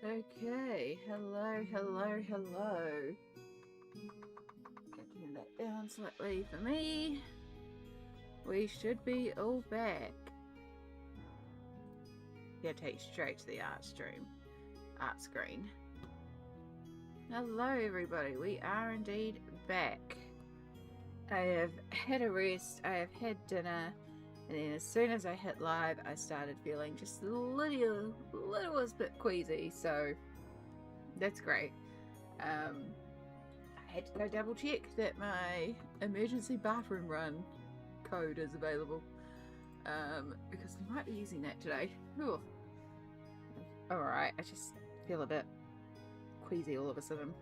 Okay, hello. Turn that down slightly for me. We should be all back. Yeah, take straight to the art screen. Hello everybody, we are indeed back. I have had a rest, I have had dinner, and then as soon as I hit live, I started feeling just a little bit queasy, so that's great. I had to go double check that my emergency bathroom run code is available, because we might be using that today. Alright, I just feel a bit queasy all of a sudden.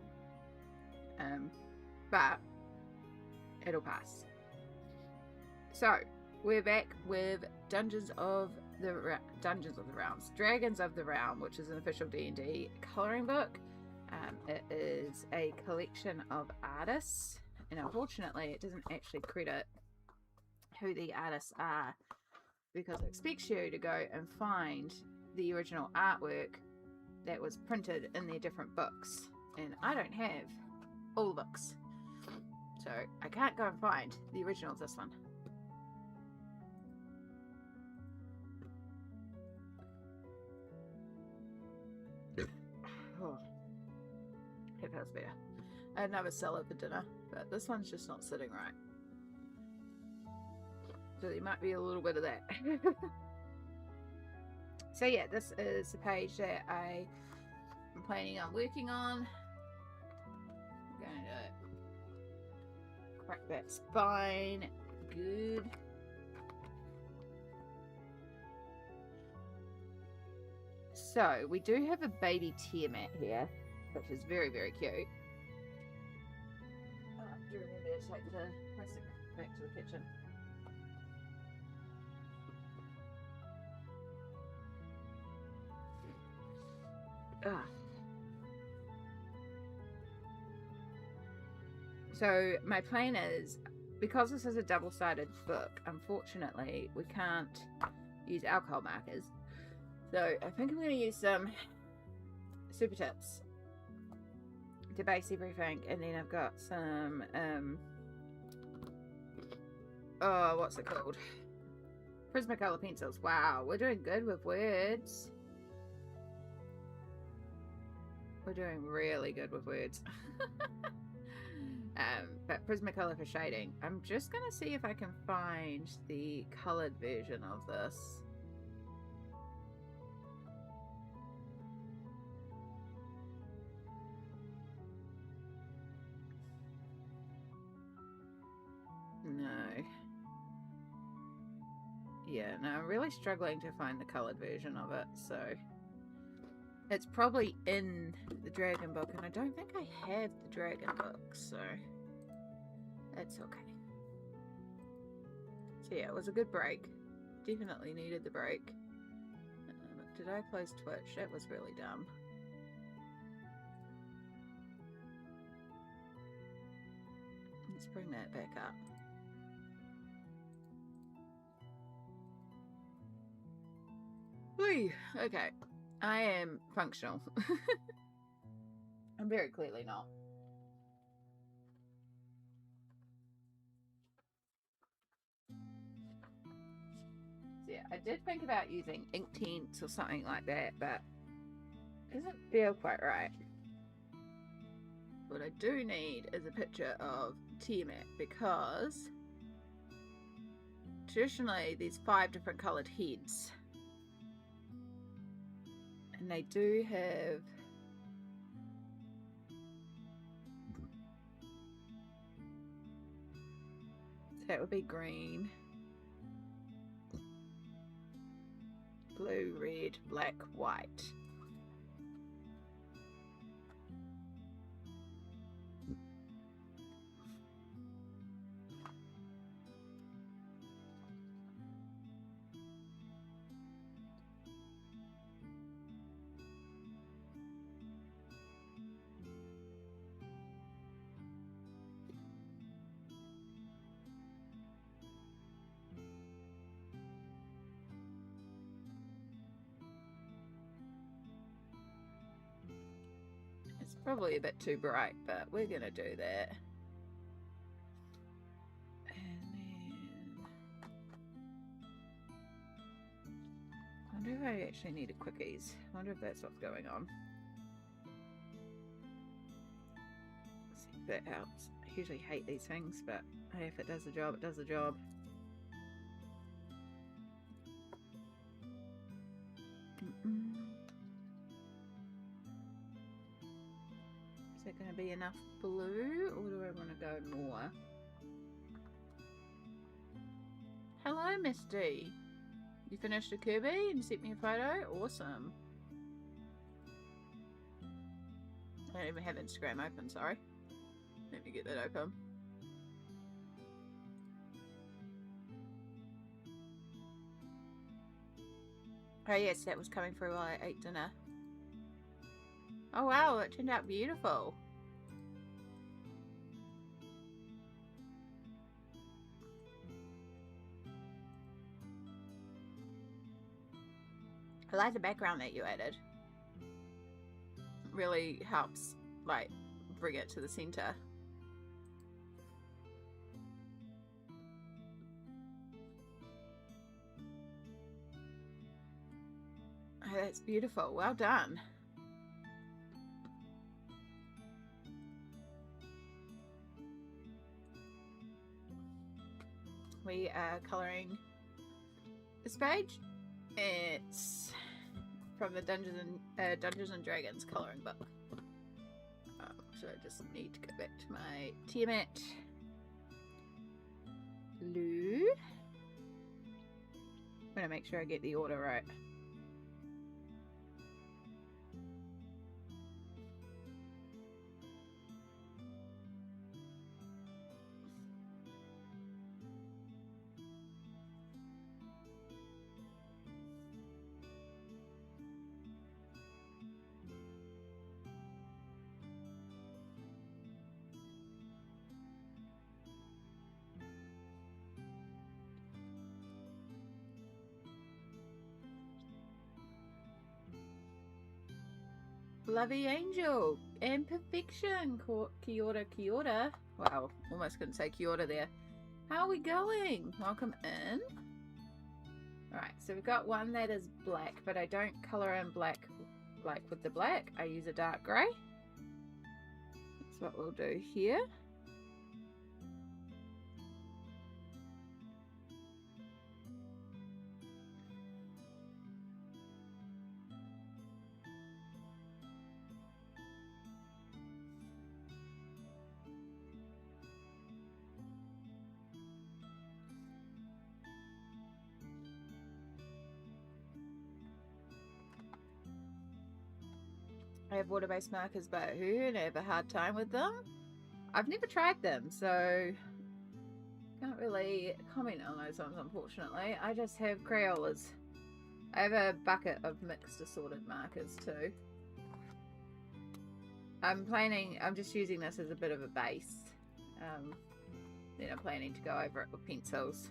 But it'll pass. So we're back with Dragons of the Realm, which is an official D&D coloring book. It is a collection of artists, and unfortunately it doesn't actually credit who the artists are, because it expects you to go and find the original artwork that was printed in their different books, and I don't have all the books, so I can't go and find the original of this one. Oh, that feels better. I had another salad for dinner, but this one's just not sitting right. So there might be a little bit of that. So yeah, this is the page that I am planning on working on. I'm going to crack that spine. Good. So we do have a baby Tiamat here, which is very, very cute. Do remember to take the plastic back to the kitchen. So my plan is, because this is a double-sided book, unfortunately we can't use alcohol markers. So I think I'm going to use some Super Tips to base everything, and then I've got some what's it called? Prismacolor pencils. Wow, we're doing good with words. We're doing really good with words. But Prismacolor for shading. I'm just gonna see if I can find the colored version of this. No. Yeah, no, I'm really struggling to find the colored version of it, so it's probably in the Dragon book, and I don't think I have the Dragon book, so that's okay. So yeah, it was a good break. Definitely needed the break. Did I close Twitch? That was really dumb. Let's bring that back up. Whee! Okay, I am functional. I'm very clearly not. So yeah, I did think about using Inktense or something like that, but it doesn't feel quite right. What I do need is a picture of Tiamat, because traditionally there's 5 different coloured heads, and they do have so that would be green, blue, red, black, white. Probably a bit too bright, but we're gonna do that. And then I wonder if I actually need a quickies. I wonder if that's what's going on. Let's see if that helps. I usually hate these things, but hey, if it does the job, it does the job. Is that going to be enough blue, or do I want to go more? Hello, Misty. You finished a Kirby and sent me a photo? Awesome. I don't even have Instagram open, sorry. Let me get that open. Oh yes, that was coming through while I ate dinner. Oh wow, it turned out beautiful. I like the background that you added. It really helps, like, bring it to the center. Oh, that's beautiful. Well done. We are coloring this page. It's from the Dungeons and Dragons coloring book. So I just need to go back to my Tiamat blue. I'm gonna make sure I get the order right. Lovey Angel and Perfection. Kia ora, kia ora. Wow, almost couldn't say kia ora there. How are we going? Welcome in. Alright, so we've got one that is black, but I don't colour in black like with the black. I use a dark grey. That's what we'll do here. I have water-based markers by Who and I have a hard time with them. I've never tried them, so can't really comment on those ones, unfortunately. I just have Crayolas. I have a bucket of mixed assorted markers too. I'm just using this as a bit of a base. Then I'm planning to go over it with pencils.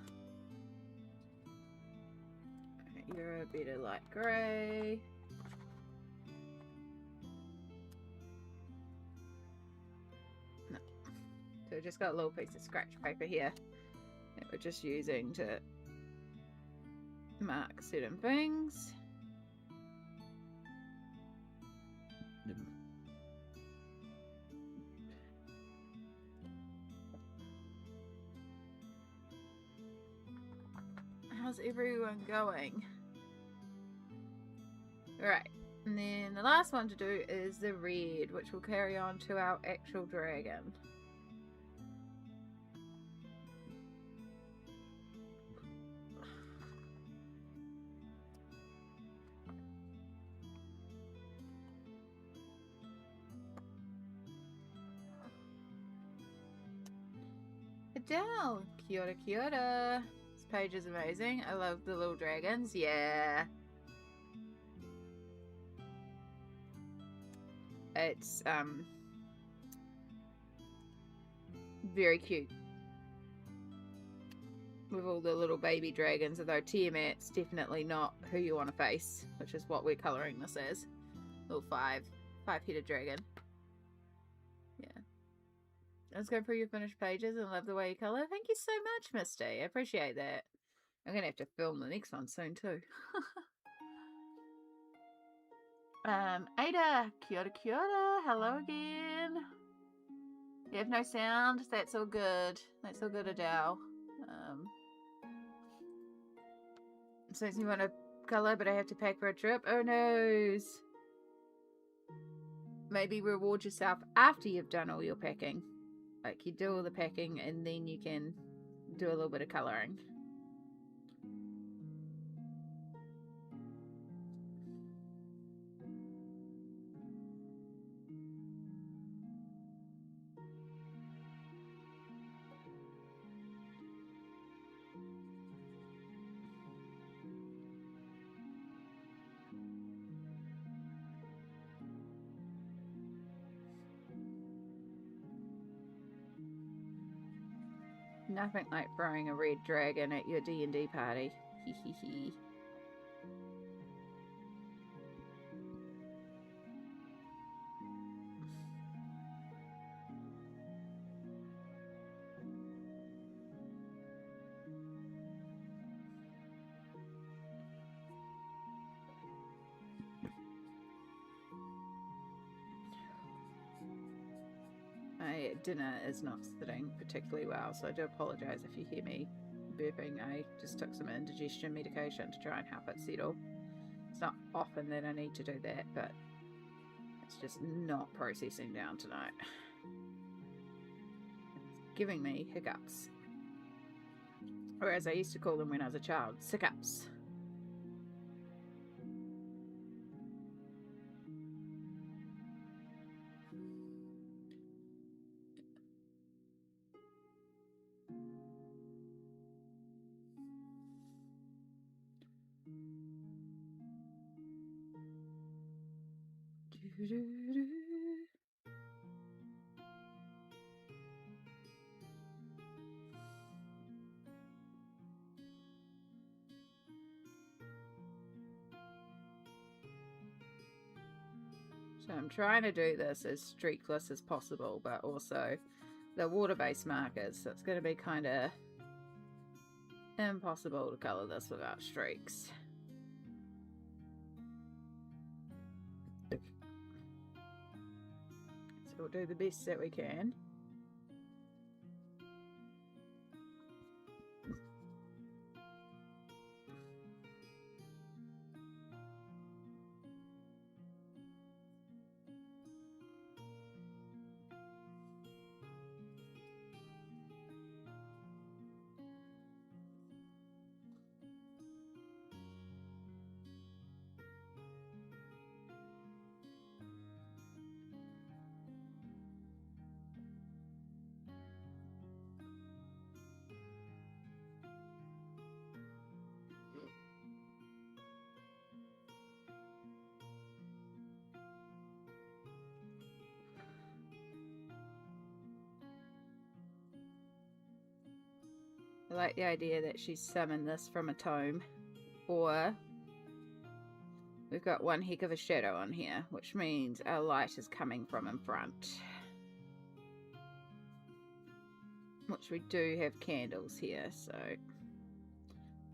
You're a bit of light grey. So we just got a little piece of scratch paper here that we're just using to mark certain things. How's everyone going? Alright, and then the last one to do is the red, which will carry on to our actual dragon. Adele, kia ora, kia ora. This page is amazing. I love the little dragons. Yeah. It's very cute. With all the little baby dragons, although Tiamat's definitely not who you want to face, which is what we're colouring this as. Little five-headed dragon. Let's go through your finished pages and love the way you colour. Thank you so much, Misty. I appreciate that. I'm going to have to film the next one soon, too. Ada, kia ora, kia ora. Hello again. You have no sound? That's all good. That's all good, Adele. Since you want to colour, but I have to pack for a trip. Oh, noes. Maybe reward yourself after you've done all your packing. Like, you do all the packing and then you can do a little bit of colouring. Nothing like throwing a red dragon at your D&D party. Hee hee hee. My dinner is not sitting particularly well, so I do apologise if you hear me burping. I just took some indigestion medication to try and help it settle. It's not often that I need to do that, but it's just not processing down tonight. It's giving me hiccups. Or as I used to call them when I was a child, sickups. So I'm trying to do this as streakless as possible, but also the water-based markers, so it's going to be kind of impossible to colour this without streaks. So we'll do the best that we can. I like the idea that she's summoned this from a tome, or we've got one heck of a shadow on here, which means our light is coming from in front. Which we do have candles here, so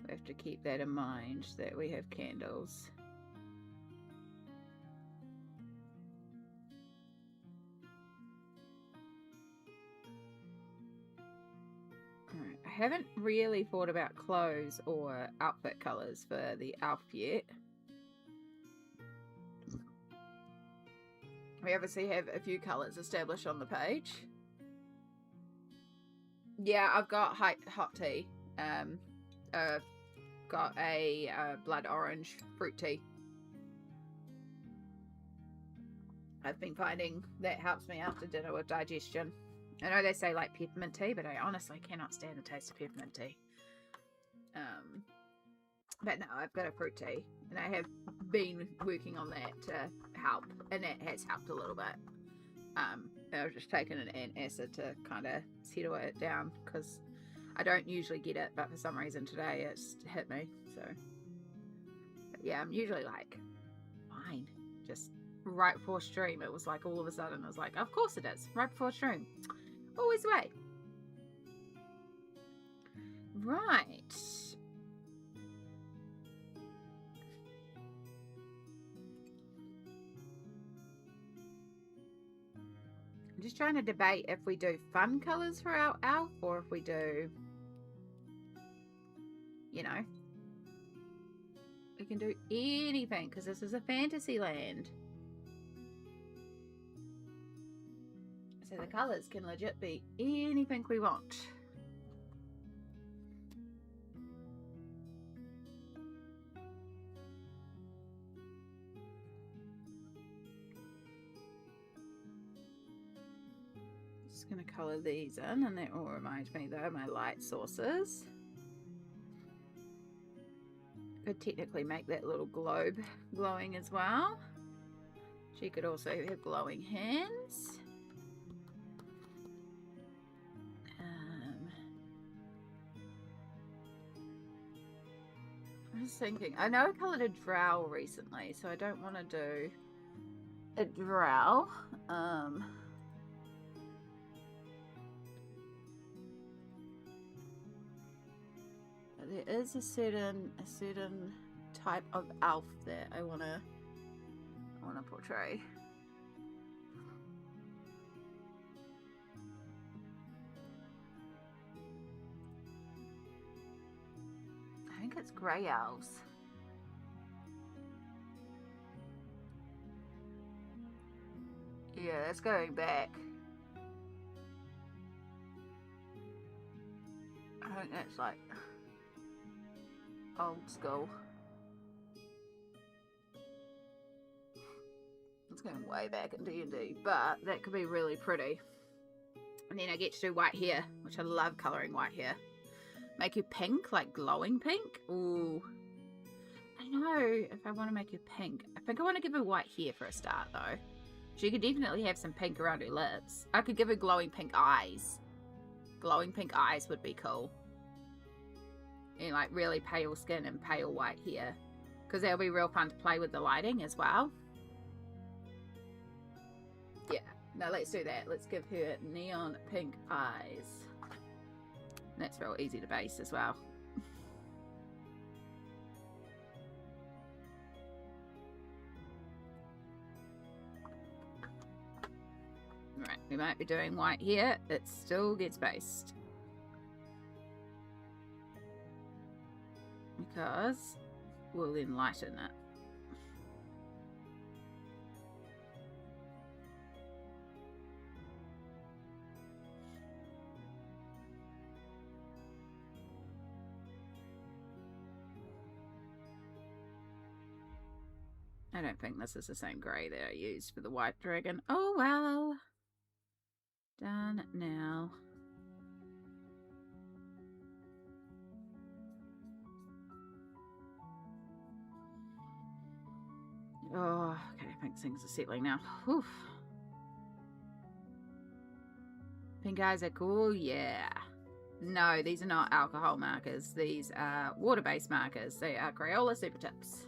we have to keep that in mind, that we have candles. Alright, I haven't really thought about clothes or outfit colours for the elf yet. We obviously have a few colours established on the page. Yeah, I've got hot tea. Got a blood orange fruit tea. I've been finding that helps me after dinner with digestion. I know they say like peppermint tea, but I honestly cannot stand the taste of peppermint tea. But no, I've got a fruit tea, and I have been working on that to help, and it has helped a little bit. I've just taken an antacid to kind of settle it down, because I don't usually get it, but for some reason today it's hit me. So but yeah, I'm usually like fine. Just right before stream, it was like all of a sudden I was like, of course it is, right before stream. Always the way. Right. I'm just trying to debate if we do fun colours for our elf or if we do, you know, we can do anything because this is a fantasy land. So the colours can legit be anything we want. Just going to colour these in, and that all reminds me though, my light sources. Could technically make that little globe glowing as well. She could also have glowing hands. I'm just thinking, I know I coloured a drow recently, so I don't want to do a drow. There is a certain type of elf that I wanna portray. I think it's grey elves. Yeah, that's going back. I think that's like old school. It's going way back in D&D, but that could be really pretty. And then I get to do white hair, which I love colouring white hair. Make you pink, like glowing pink. Ooh. I don't know if I want to make her pink. I think I want to give her white hair for a start, though. She could definitely have some pink around her lips. I could give her glowing pink eyes. Glowing pink eyes would be cool. And like really pale skin and pale white hair. Because that'll be real fun to play with the lighting as well. Yeah, no, let's do that. Let's give her neon pink eyes. That's real easy to base as well. Right, we might be doing white here. It still gets based. Because we'll then lighten it. I don't think this is the same grey that I used for the white dragon. Oh well. Done now. Oh, okay, I think things are settling now. Whew. Pink eyes are cool, yeah. No, these are not alcohol markers. These are water-based markers. They are Crayola Super Tips.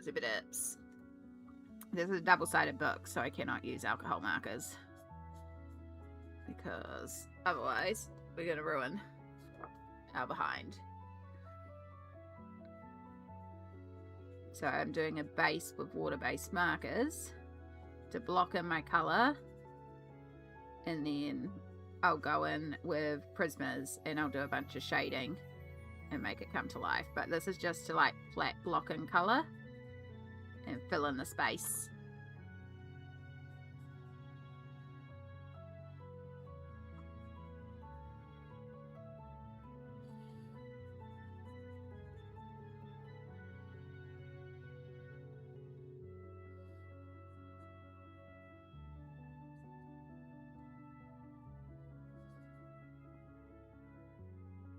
Super Tips. This is a double-sided book, so I cannot use alcohol markers. Because otherwise, we're going to ruin our behind. So I'm doing a base with water-based markers to block in my colour. And then I'll go in with Prismas and I'll do a bunch of shading and make it come to life. But this is just to like flat block in colour and fill in the space.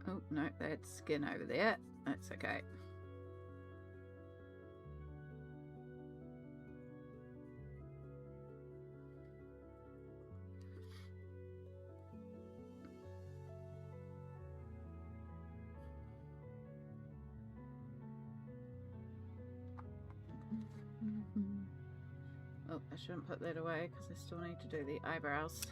Oh, no, that's skin over there. That's okay. Oh, I shouldn't put that away because I still need to do the eyebrows.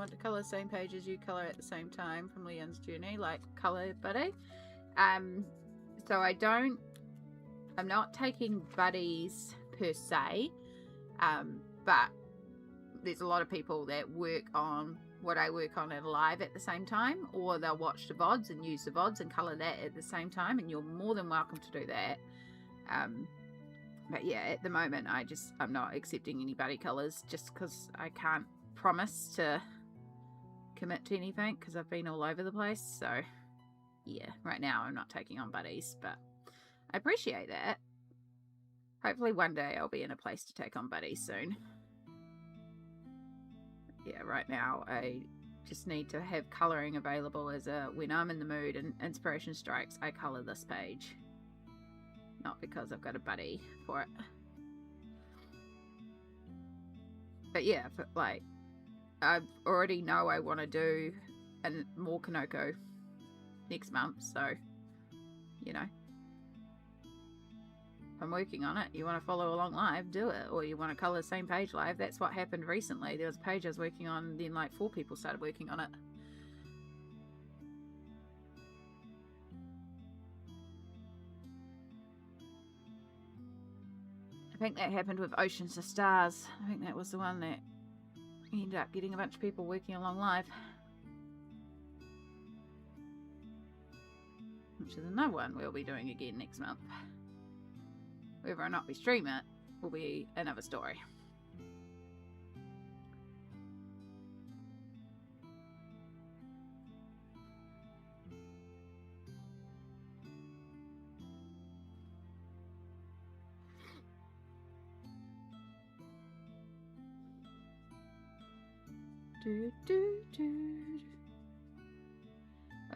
want to colour the same page as you, colour at the same time from Leon's journey, like colour buddy. So I'm not taking buddies per se, but there's a lot of people that work on what I work on in live at the same time, or they'll watch the VODs and use the VODs and colour that at the same time, and you're more than welcome to do that. But yeah, at the moment I'm not accepting any buddy colours just because I can't promise to commit to anything because I've been all over the place. So yeah, right now I'm not taking on buddies, but I appreciate that. Hopefully one day I'll be in a place to take on buddies soon. Yeah, right now I just need to have colouring available as when I'm in the mood and inspiration strikes, I colour this page. Not because I've got a buddy for it. But yeah, like, I already know I want to do more Kanoko next month, so, you know. If I'm working on it, you want to follow along live, do it. Or you want to colour the same page live. That's what happened recently. There was a page I was working on, and then like 4 people started working on it. I think that happened with Oceans of Stars. I think that was the one that ended up getting a bunch of people working along live. Which is another one we'll be doing again next month. Whether or not we stream it will be another story.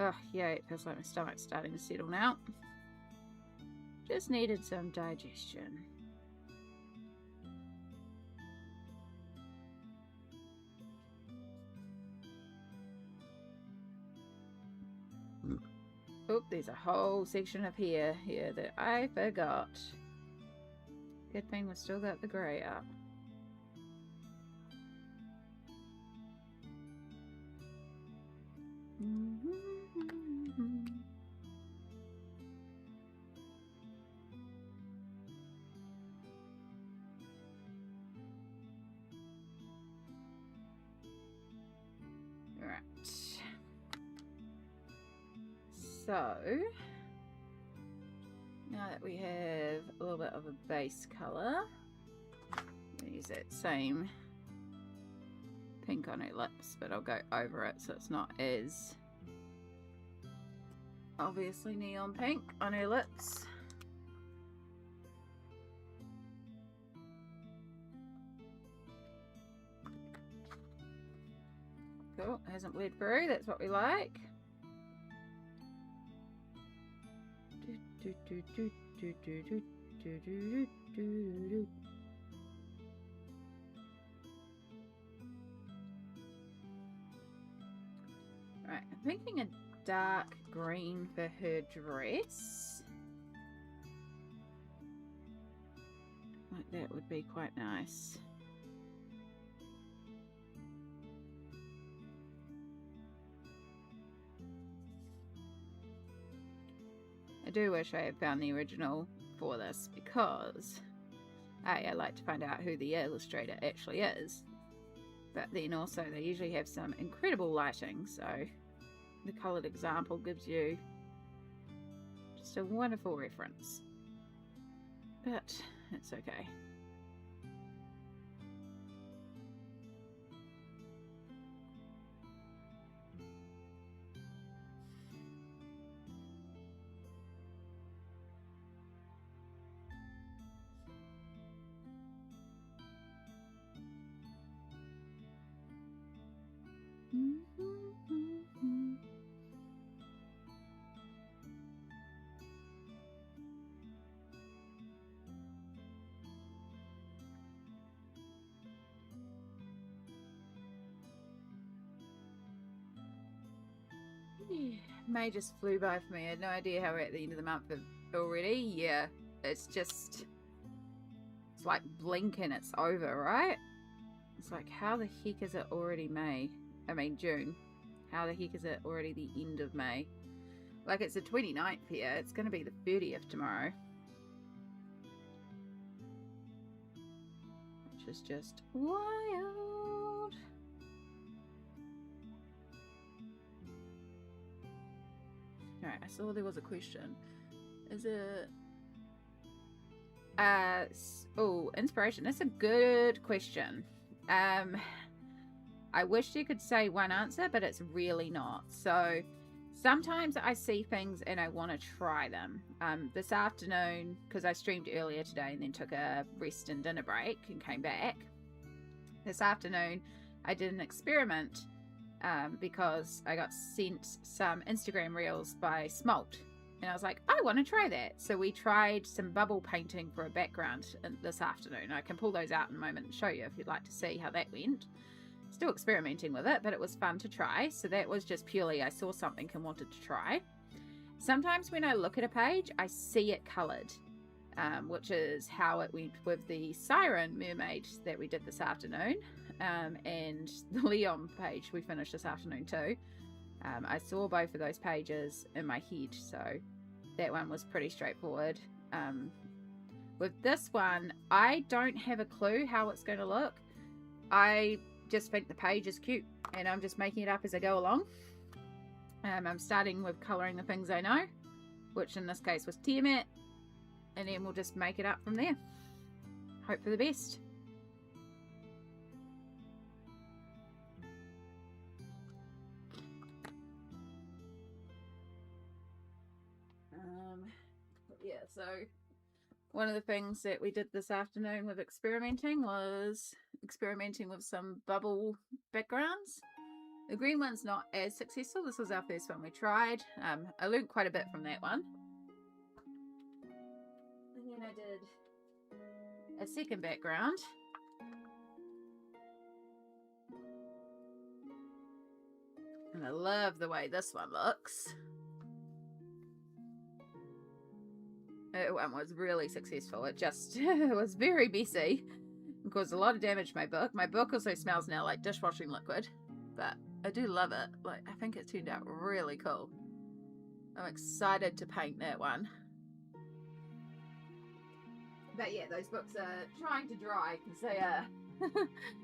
Oh, yeah, it feels like my stomach's starting to settle now. Just needed some digestion. Oh, there's a whole section up here that I forgot. Good thing we've still got the grey up. So, now that we have a little bit of a base colour, I'll use that same pink on her lips, but I'll go over it so it's not as obviously neon pink on her lips. Cool, it hasn't bled through, that's what we like. Right, I'm thinking a dark green for her dress. Like that would be quite nice. I do wish I had found the original for this because I like to find out who the illustrator actually is, but then also they usually have some incredible lighting, so the coloured example gives you just a wonderful reference, but it's okay. May just flew by for me. I had no idea how we're at the end of the month already. Yeah, it's like blink and it's over, right? It's like, how the heck is it already May? June. How the heck is it already the end of May? Like, it's the 29th here. It's going to be the 30th tomorrow. Which is just wild. Alright, I saw there was a question. Is it... oh, inspiration. That's a good question. I wish you could say one answer, but it's really not. So sometimes I see things and I want to try them. This afternoon, because I streamed earlier today and then took a rest and dinner break and came back. This afternoon, I did an experiment because I got sent some Instagram reels by Smalt. And I was like, I want to try that. So we tried some bubble painting for a background this afternoon. I can pull those out in a moment and show you if you'd like to see how that went. Still experimenting with it, but it was fun to try. So that was just purely I saw something and wanted to try. Sometimes when I look at a page, I see it coloured, which is how it went with the Siren Mermaid that we did this afternoon. And the Leon page we finished this afternoon too. I saw both of those pages in my head, so that one was pretty straightforward. With this one, I don't have a clue how it's going to look. I just think the page is cute, and I'm just making it up as I go along. I'm starting with colouring the things I know, which in this case was Tiamat, and then we'll just make it up from there. Hope for the best. Yeah, so one of the things that we did this afternoon with experimenting was experimenting with some bubble backgrounds. The green one's not as successful. This was our first one we tried. I learned quite a bit from that one. And then I did a second background. And I love the way this one looks. That one was really successful. It just it was very messy. It caused a lot of damage to my book. My book also smells now like dishwashing liquid, but I do love it. Like, I think it turned out really cool. I'm excited to paint that one. But yeah, those books are trying to dry because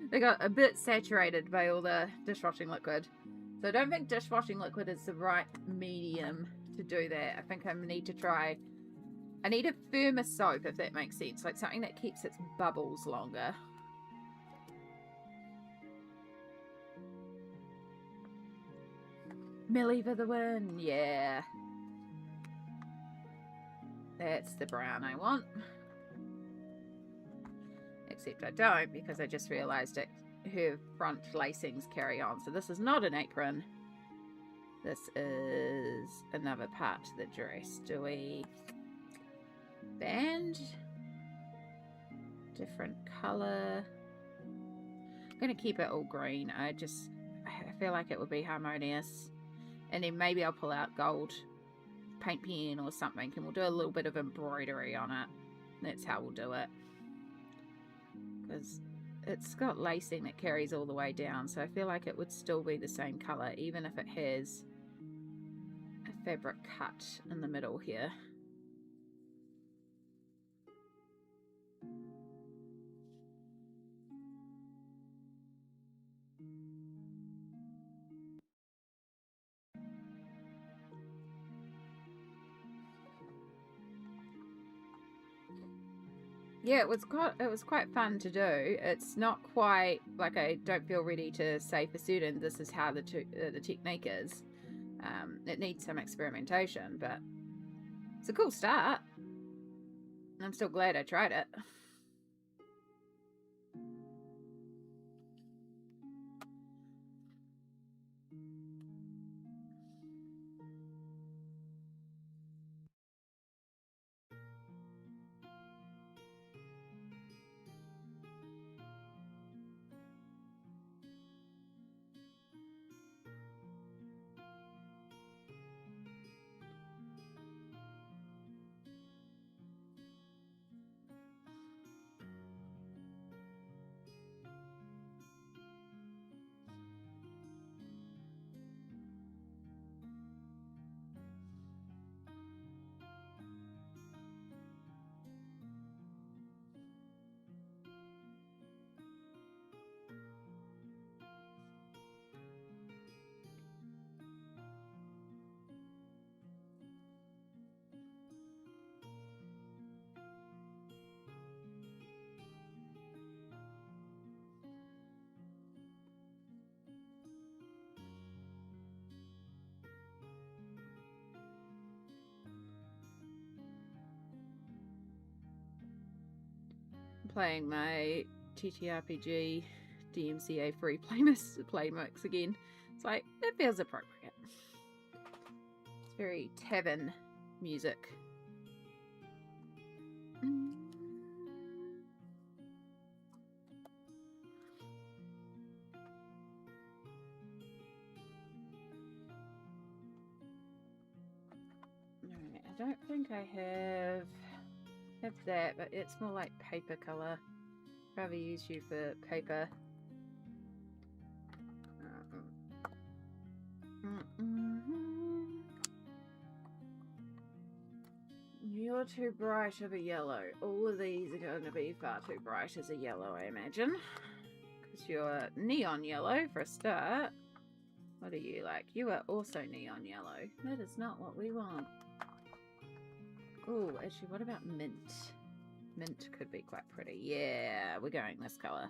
they got a bit saturated by all the dishwashing liquid. So I don't think dishwashing liquid is the right medium to do that. I think I need to try... I need a firmer soap, if that makes sense. Like something that keeps its bubbles longer. Millie for the win. Yeah. That's the brown I want. Except I don't, because I just realised that her front lacings carry on. So this is not an apron. This is another part of the dress. Do we... band, different color. I'm gonna keep it all green. I feel like it would be harmonious, and then maybe I'll pull out gold paint pen or something and we'll do a little bit of embroidery on it. That's how we'll do it, because it's got lacing that carries all the way down, so I feel like it would still be the same color even if it has a fabric cut in the middle here. Yeah, it was quite fun to do. It's not quite like, I don't feel ready to say for certain this is how the technique is. It needs some experimentation, but it's a cool start. I'm still glad I tried it. playing my TTRPG DMCA free playmix again. It's like, it feels appropriate. It's very tavern music. Alright, I don't think I have that, but it's more like paper color. Rather use you for paper. You're too bright of a yellow. All of these are going to be far too bright as a yellow, I imagine. Because you're neon yellow for a start. What are you like? You are also neon yellow. That is not what we want. Oh, actually, what about mint? Mint could be quite pretty. Yeah, we're going this color.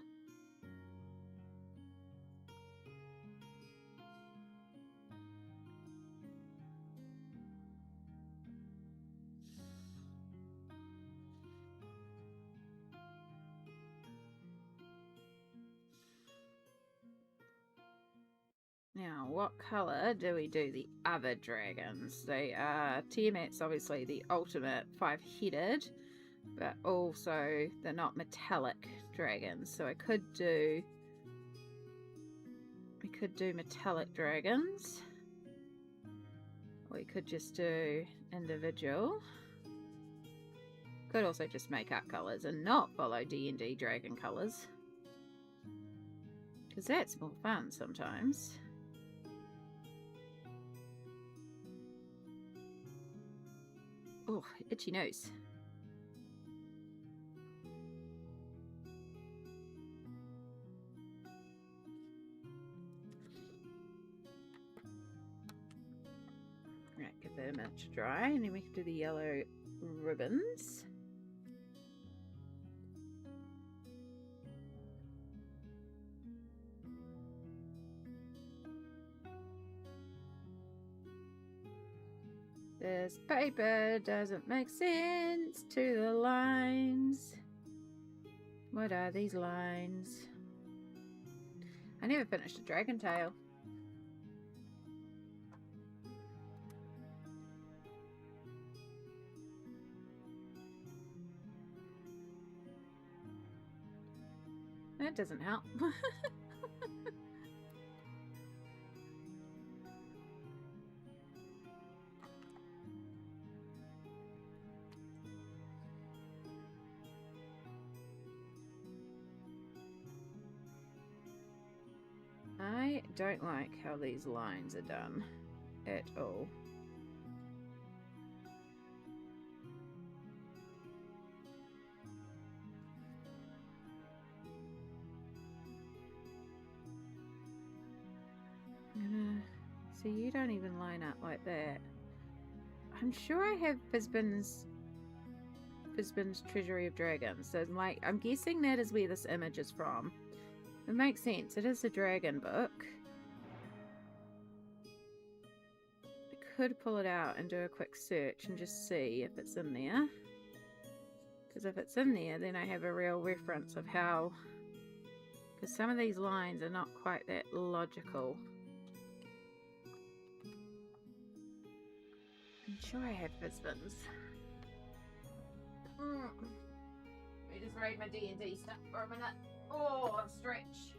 Now, what colour do we do the other dragons? They are Tiamat's obviously the ultimate 5-headed, but also they're not metallic dragons. So we could do metallic dragons. Or we could just do individual. Could also just make up colours and not follow D&D dragon colours. Because that's more fun sometimes. Oh, itchy nose. Right, give that a minute to dry, and then we can do the yellow ribbons. This paper doesn't make sense to the lines. What are these lines? I never finished a Dragon Tale. That doesn't help. I don't like how these lines are done at all. So you don't even line up like that. I'm sure I have Fizban's Treasury of Dragons. So like, I'm guessing that is where this image is from. It makes sense. It is a dragon book. I could pull it out and do a quick search and just see if it's in there. Because if it's in there, then I have a real reference of how... Because some of these lines are not quite that logical. I'm sure I have Fizban's. Let me just read my D&D stuff for a minute. Oh, stretch.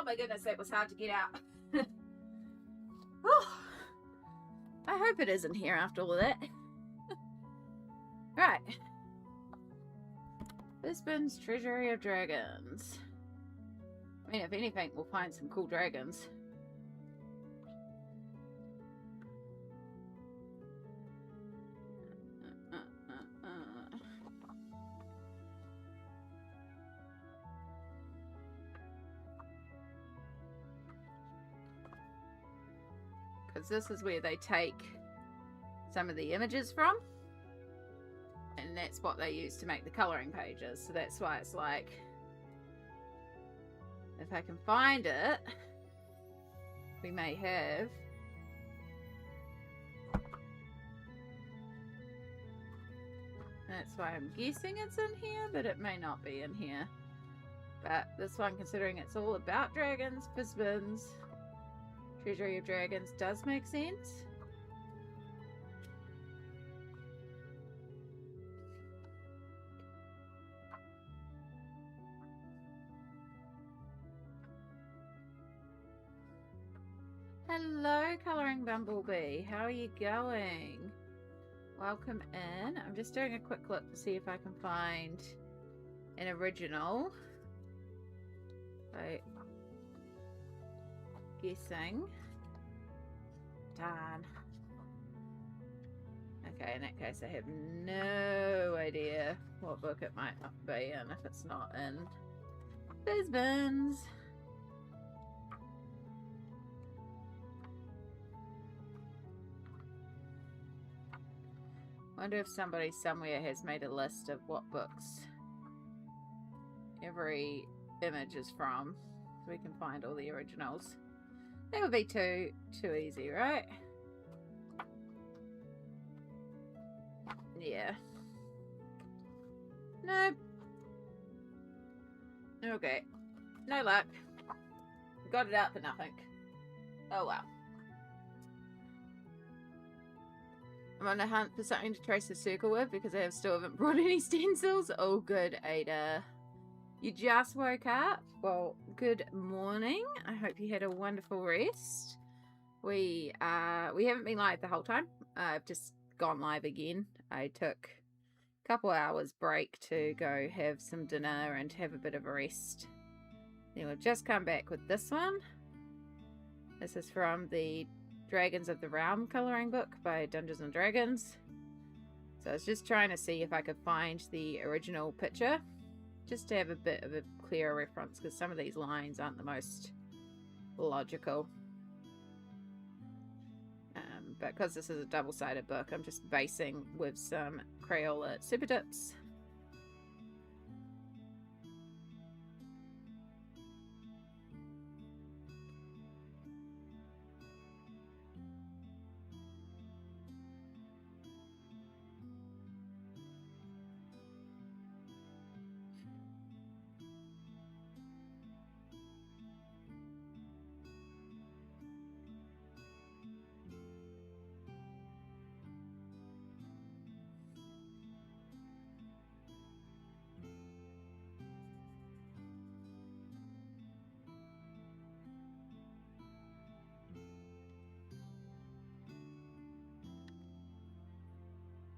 Oh my goodness, that was hard to get out. Whew. I hope it isn't here after all of that. Right. Lisbon's Treasury of Dragons. I mean, if anything, we'll find some cool dragons. Because this is where they take some of the images from. And that's what they use to make the colouring pages. So that's why it's like, if I can find it, we may have. That's why I'm guessing it's in here, but it may not be in here. But this one, considering it's all about dragons, Fizbin's Treasury of Dragons does make sense. Hello, Colouring Bumblebee. How are you going? Welcome in. I'm just doing a quick look to see if I can find an original. So, guessing. Darn. Okay, in that case, I have no idea what book it might be in if it's not in Fizbin's. Wonder if somebody somewhere has made a list of what books every image is from, so we can find all the originals. That would be too easy, right? Yeah. Nope. Okay. No luck. Got it out for nothing. Oh well. I'm on a hunt for something to trace the circle with because I still haven't brought any stencils. Oh, good, Ada. You just woke up? Well, good morning. I hope you had a wonderful rest. We haven't been live the whole time. I've just gone live again. I took a couple hours break to go have some dinner and have a bit of a rest. Then we've just come back with this one. This is from the Dragons of the Realm colouring book by Dungeons and Dragons. So I was just trying to see if I could find the original picture, just to have a bit of a clearer reference, because some of these lines aren't the most logical. But because this is a double-sided book, I'm just basing with some Crayola Super Dips.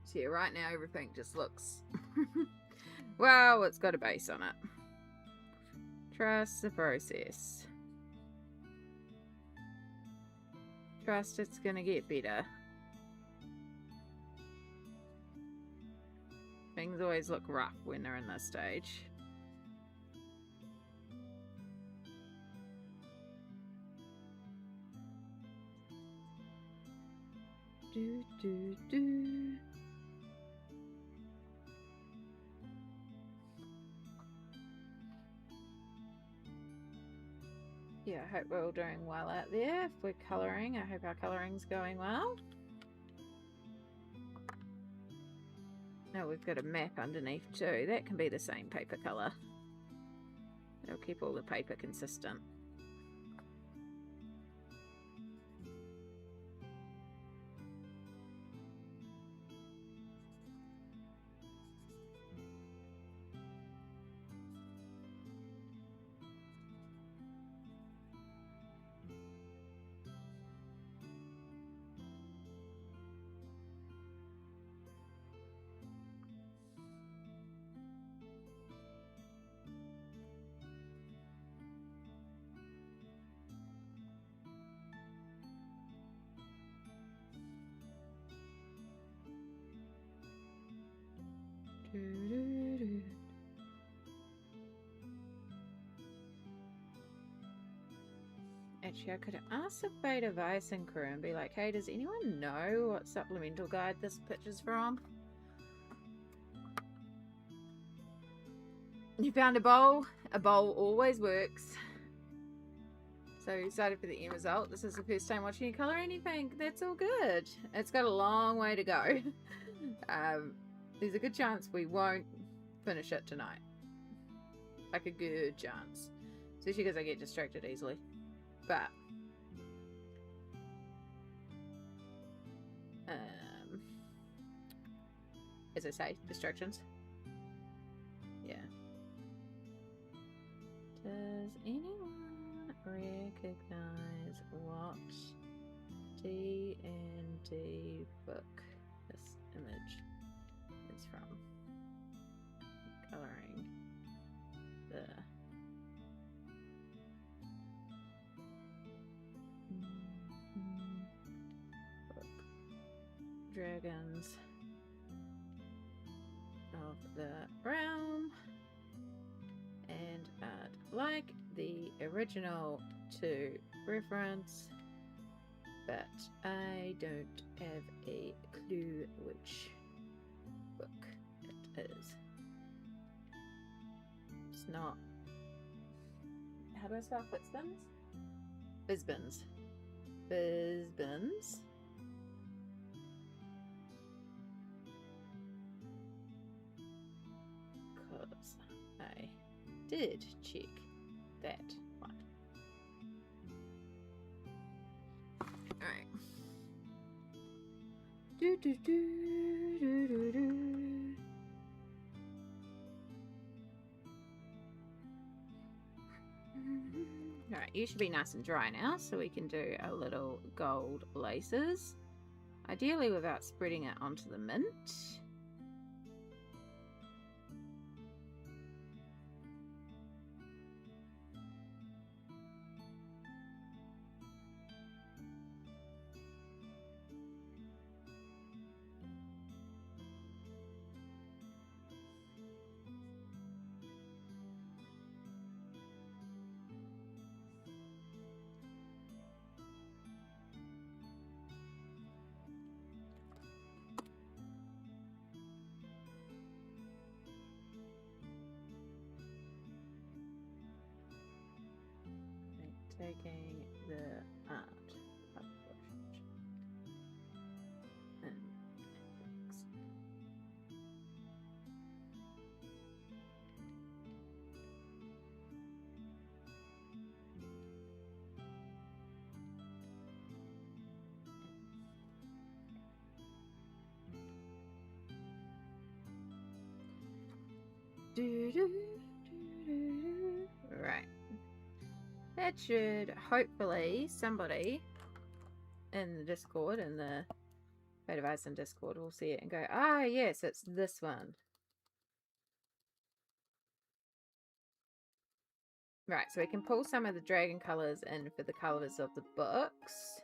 So yeah, right now everything just looks well, it's got a base on it. Trust the process. Trust it's gonna get better. Things always look rough when they're in this stage. Do do do. Yeah, I hope we're all doing well out there. If we're colouring, I hope our colouring's going well. Oh, we've got a map underneath too. That can be the same paper colour. It'll keep all the paper consistent. actually, I could ask the Beta Weissen crew and be like, hey, does anyone know what supplemental guide this picture's from? You found a bowl? A bowl always works. So you excited for the end result? This is the first time watching you colour anything. That's all good. It's got a long way to go. There's a good chance we won't finish it tonight. Like a good chance. Especially because I get distracted easily. But as I say, distractions. Yeah. Does anyone recognize what D&D book this image is from? Coloring the book. Dragons of the Realm, and I'd like the original to reference, but I don't have a clue which book it is. It's not. How do I spell Fitzbins? Fizbins. Fizbins. Because I did check that one. Alright. Do do do do do do. Alright, you should be nice and dry now, so we can do our little gold laces. Ideally without spreading it onto the mint. Taking the art published and right. That should hopefully somebody in the Discord, in the Beta Weissen Discord, will see it and go, ah, yes, it's this one. Right, so we can pull some of the dragon colours in for the colours of the books.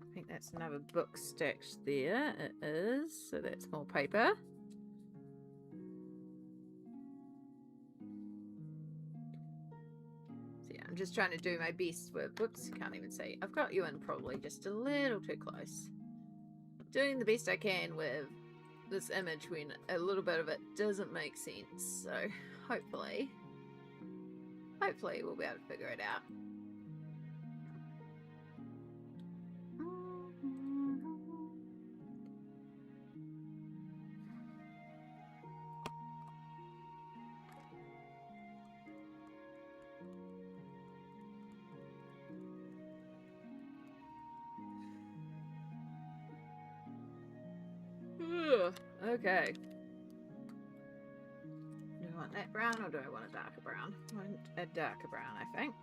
I think that's another book stacked there. It is, so that's more paper. So yeah, I'm just trying to do my best with, whoops, can't even see. I've got you in probably just a little too close. Doing the best I can with this image when a little bit of it doesn't make sense. So hopefully we'll be able to figure it out. Okay. Do I want that brown or do I want a darker brown? I want a darker brown, I think.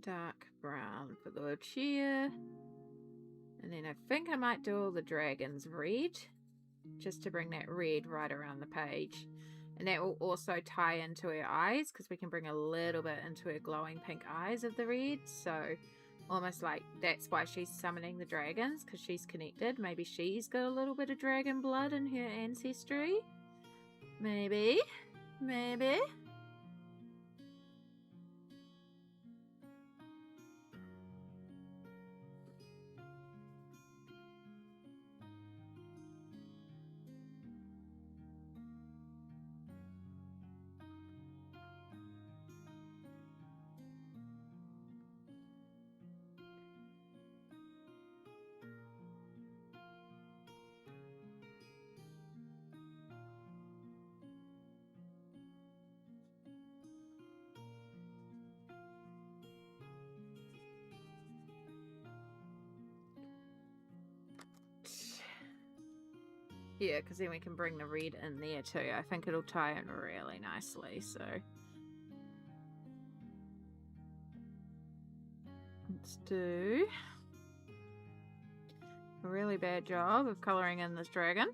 dark brown for the chair. And then I think I might do all the dragons red, just to bring that red right around the page. And that will also tie into her eyes, because we can bring a little bit into her glowing pink eyes of the red. So almost like that's why she's summoning the dragons, because she's connected. Maybe she's got a little bit of dragon blood in her ancestry. Maybe. Maybe. Yeah, because then we can bring the red in there too. I think it'll tie in really nicely, so. Let's do a really bad job of colouring in this dragon.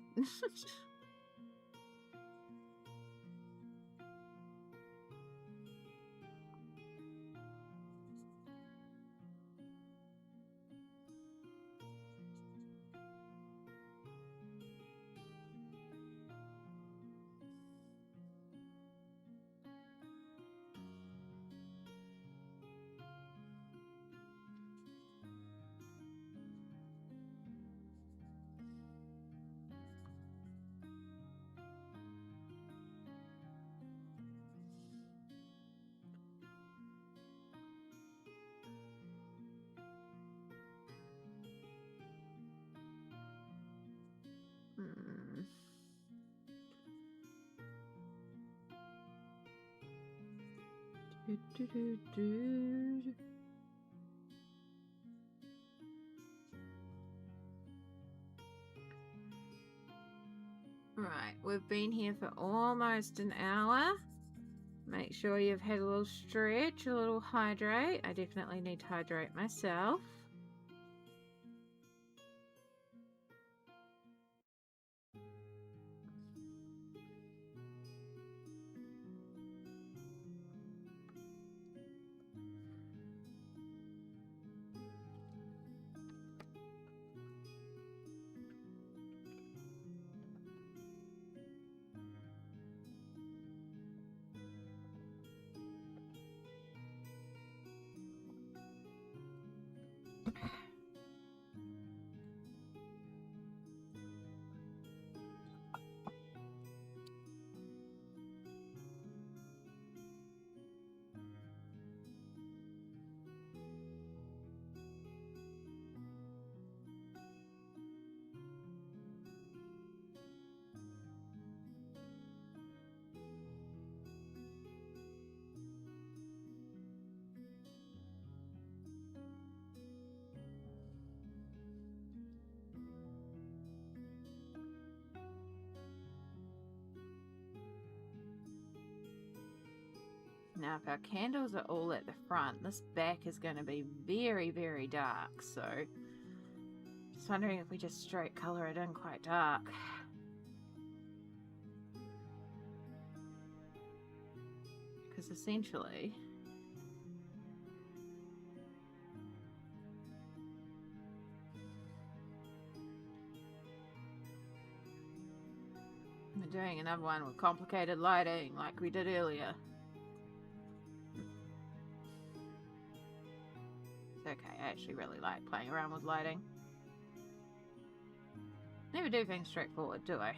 Right, we've been here for almost an hour. Make sure you've had a little stretch, a little hydrate. I definitely need to hydrate myself. Now, if our candles are all at the front, this back is going to be very, very dark. So, just wondering if we just straight colour it in quite dark. Because essentially, we're doing another one with complicated lighting like we did earlier. Okay, I actually really like playing around with lighting. Never do things straightforward, do I?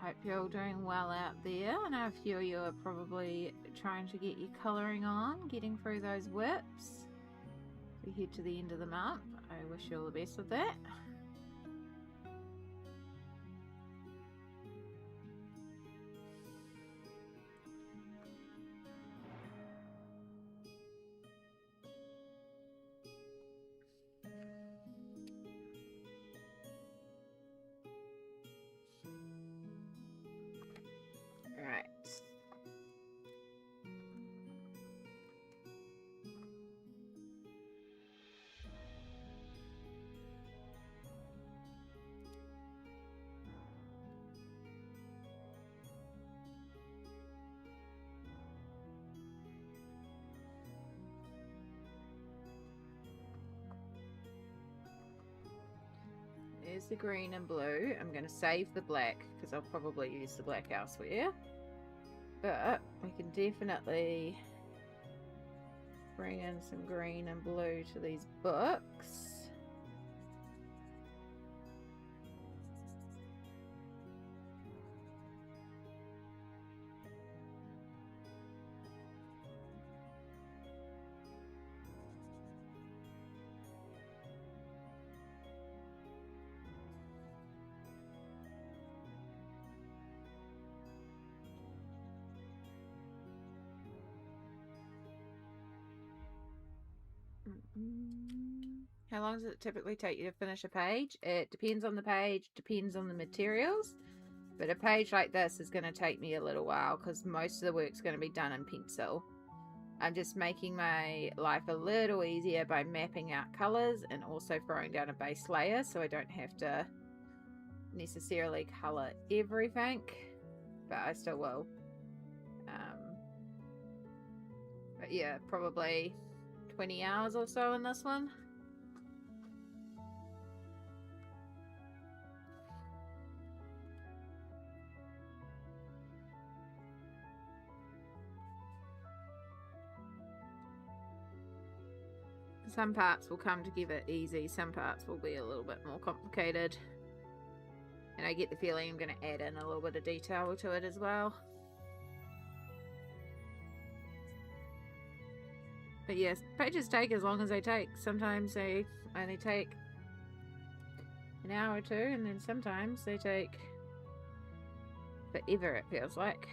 Hope you're all doing well out there. I know a few of you are probably trying to get your colouring on, getting through those whips. We head to the end of the month. I wish you all the best with that. There's the green and blue. I'm going to save the black because I'll probably use the black elsewhere. But we can definitely bring in some green and blue to these books. How long does it typically take you to finish a page? It depends on the page, depends on the materials. But a page like this is going to take me a little while because most of the work's going to be done in pencil. I'm just making my life a little easier by mapping out colors and also throwing down a base layer so I don't have to necessarily color everything. But I still will. But yeah, probably 20 hours or so in this one. Some parts will come together easy, some parts will be a little bit more complicated. And I get the feeling I'm going to add in a little bit of detail to it as well. But yes, pages take as long as they take. Sometimes they only take an hour or two, and then sometimes they take forever, it feels like.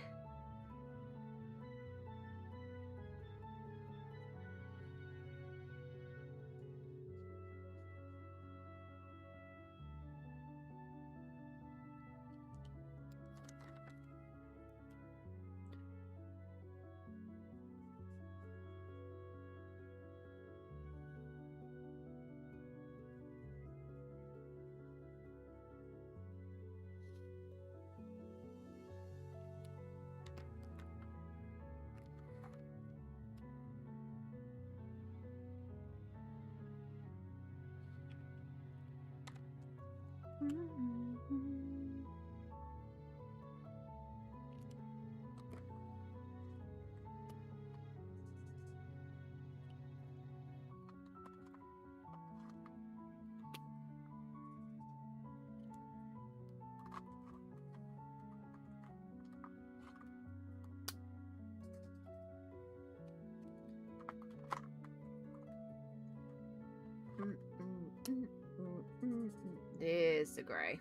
There's the grey.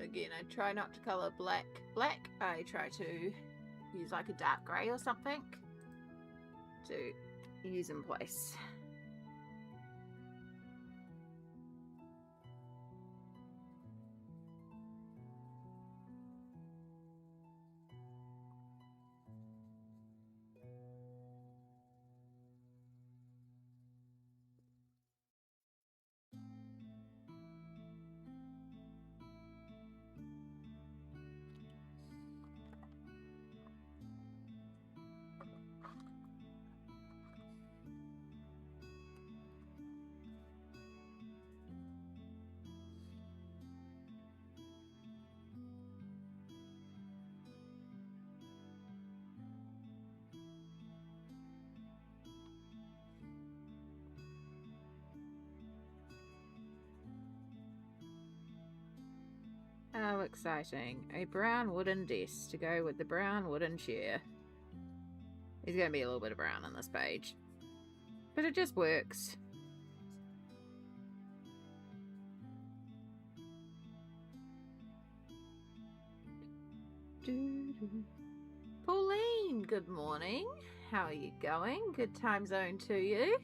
Again, I try not to colour black. I try to use like a dark grey or something to use in place. How exciting. A brown wooden desk to go with the brown wooden chair. There's going to be a little bit of brown on this page. But it just works. Pauline, good morning. How are you going? Good time zone to you.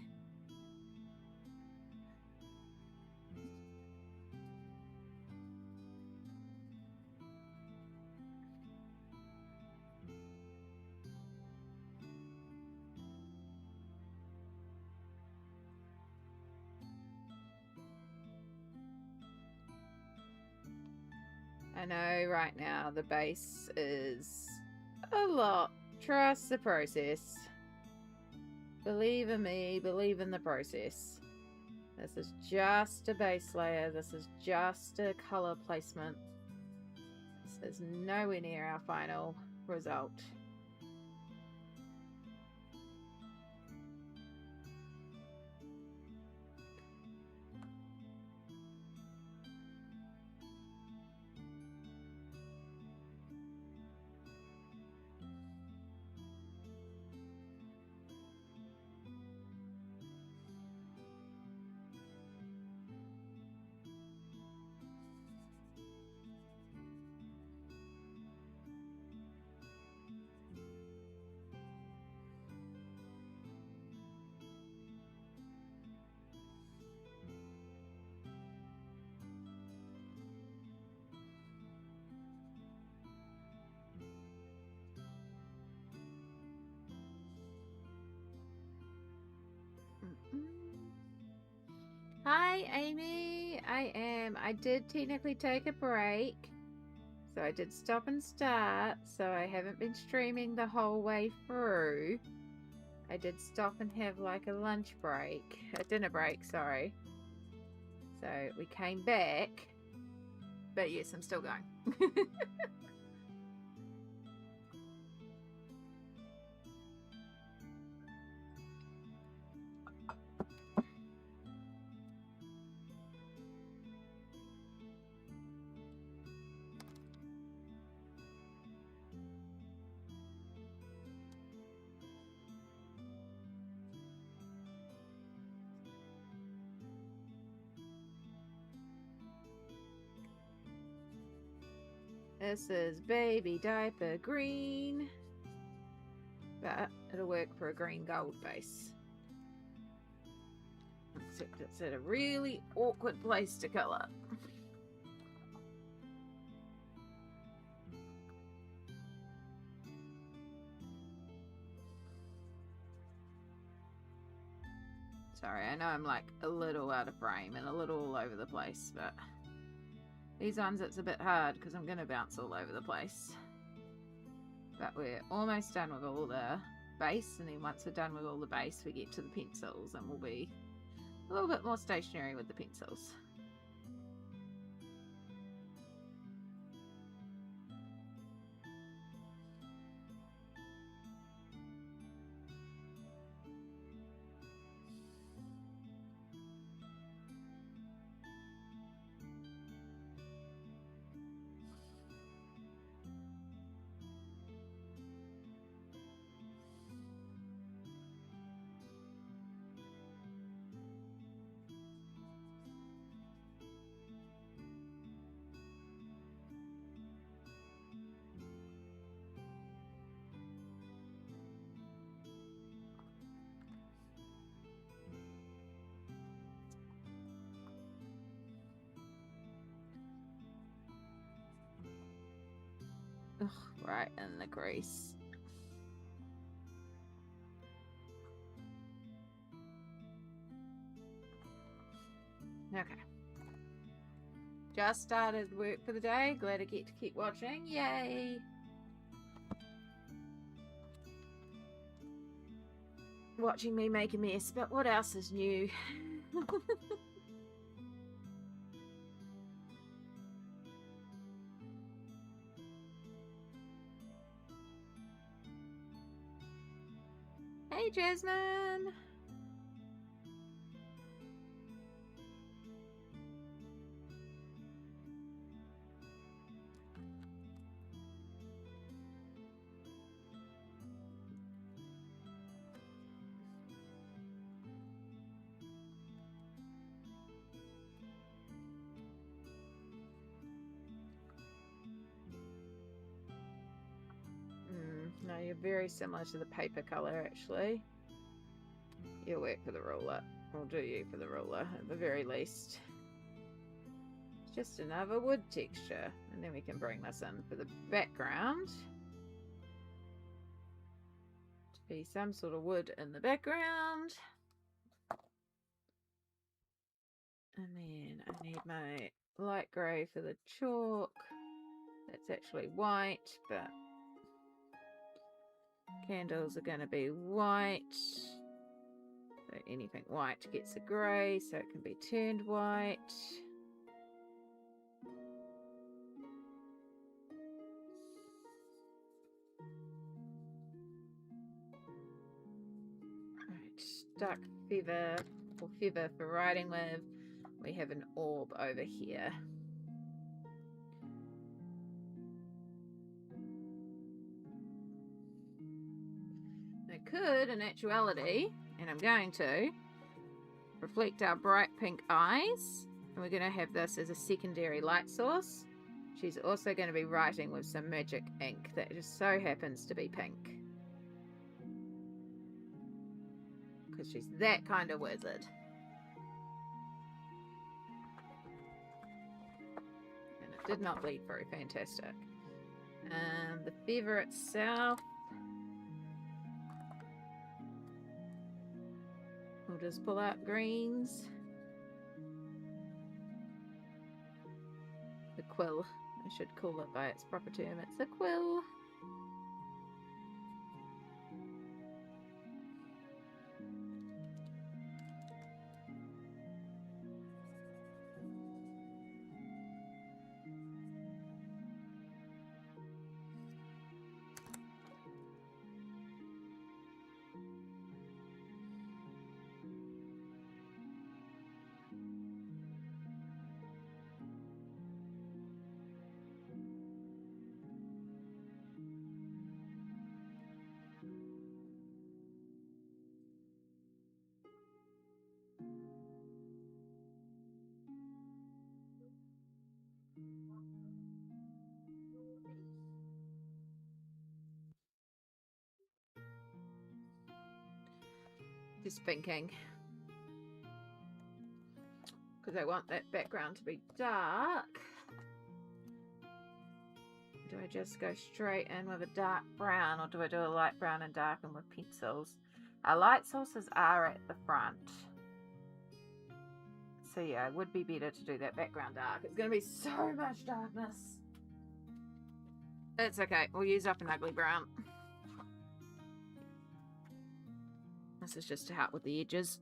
I know right now the base is a lot. Trust the process. Believe in me, believe in the process. This is just a base layer. This is just a color placement. This is nowhere near our final result. Hi, Amy. I did technically take a break. So I did stop and start. So I haven't been streaming the whole way through. I did stop and have like a lunch break. A dinner break, sorry. So we came back. But yes, I'm still going. This is baby diaper green, but it'll work for a green gold base. Except it's at a really awkward place to colour. Sorry, I know I'm like a little out of frame and a little all over the place, but these ones it's a bit hard because I'm going to bounce all over the place. But we're almost done with all the base, and then once we're done with all the base we get to the pencils and we'll be a little bit more stationary with the pencils. Ugh, right in the crease. Okay. Just started work for the day. Glad I get to keep watching. Yay! Watching me make a mess, but what else is new? Hey, Jasmine! No, you're very similar to the paper color, actually. You'll work for the ruler. We'll do you for the ruler, at the very least. It's just another wood texture. And then we can bring this in for the background. To be some sort of wood in the background. And then I need my light grey for the chalk. That's actually white, but candles are going to be white. So anything white gets a grey, so it can be turned white. Right, duck feather, or feather for riding with. We have an orb over here. I could, in actuality, and I'm going to, reflect our bright pink eyes, and we're going to have this as a secondary light source. She's also going to be writing with some magic ink that just so happens to be pink. Because she's that kind of wizard. And it did not bleed through. Fantastic. The feather itself, we'll just pull out greens. The quill. I should call it by its proper term. It's a quill. Just thinking, because I want that background to be dark. Do I just go straight in with a dark brown, or do I do a light brown and darken with pencils? Our light sources are at the front. So yeah, it would be better to do that background dark. It's going to be so much darkness. It's okay. We'll use up an ugly brown. This is just to help with the edges.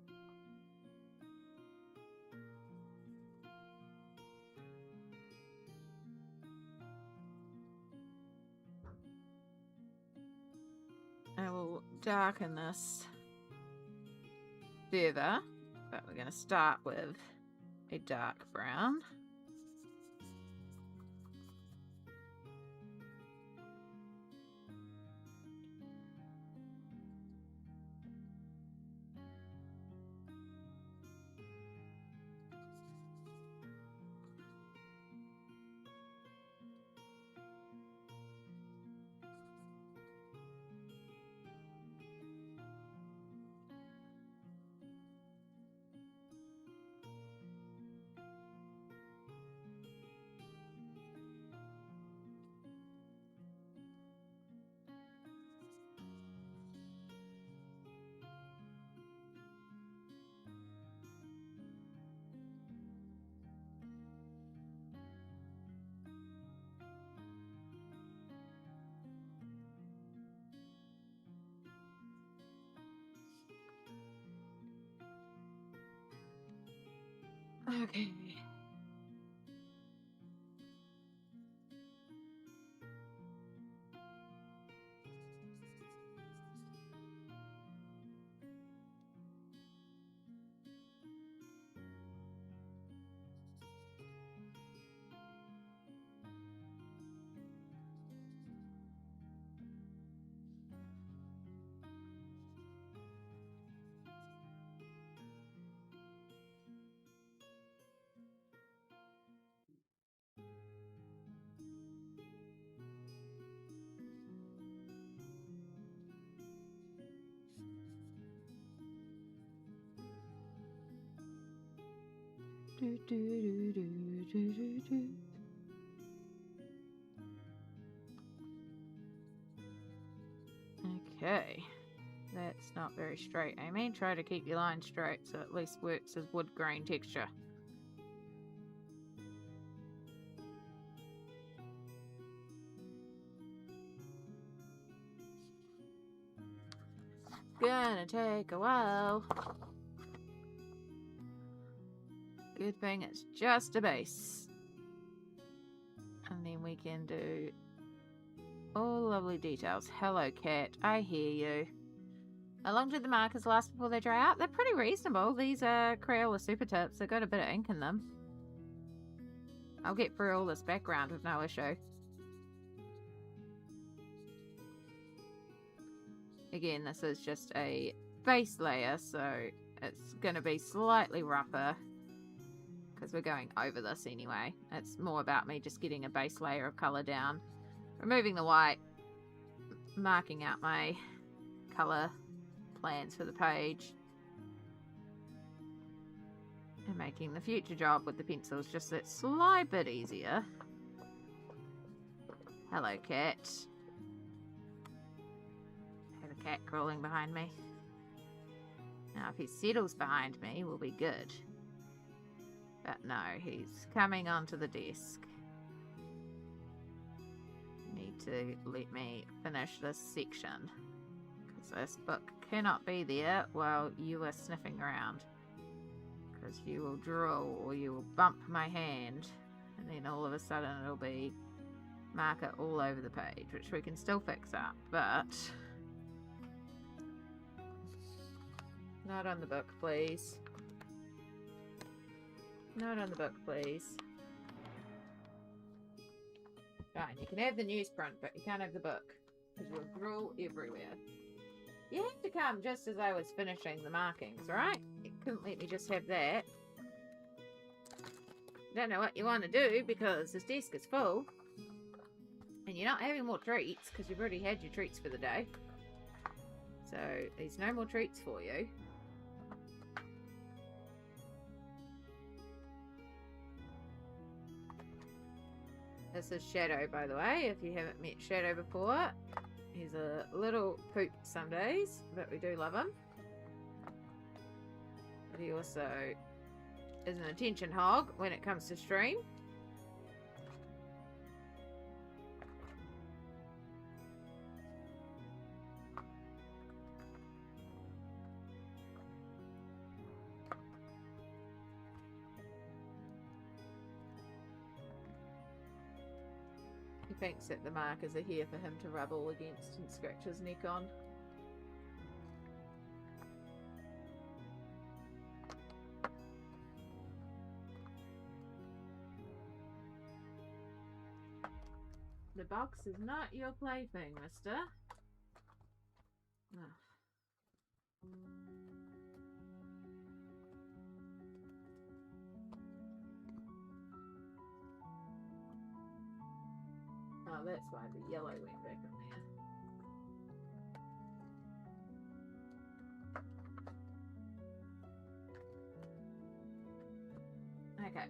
I will darken this further, but we're going to start with a dark brown. Okay. Okay, that's not very straight, Amy. Try to keep your line straight so it at least works as wood grain texture. Gonna take a while. Good thing it's just a base. And then we can do all lovely details. Hello, cat. I hear you. How long did the markers last before they dry out? They're pretty reasonable. These are Crayola Super Tips. They've got a bit of ink in them. I'll get through all this background with no issue. Again, this is just a base layer, so it's going to be slightly rougher because we're going over this anyway. It's more about me just getting a base layer of colour down, removing the white, marking out my colour plans for the page, and making the future job with the pencils just that slight bit easier. Hello, cat. I have a cat crawling behind me. Now, if he settles behind me, we'll be good. But no, he's coming onto the desk. You need to let me finish this section, because this book cannot be there while you are sniffing around, because you will drool or you will bump my hand, and then all of a sudden it'll be marker all over the page, which we can still fix up, but not on the book, please. Not on the book, please. Fine, you can have the newsprint, but you can't have the book, because you'll drool everywhere. You have to come just as I was finishing the markings, right? You couldn't let me just have that. Don't know what you want to do, because this desk is full. And you're not having more treats, because you've already had your treats for the day. So, there's no more treats for you. This is Shadow, by the way, if you haven't met Shadow before. He's a little poop some days, but we do love him. But he also is an attention hog when it comes to stream. He thinks that the markers are here for him to rub all against and scratch his neck on. The box is not your plaything, mister. Oh. Oh, that's why the yellow went back in there. Okay.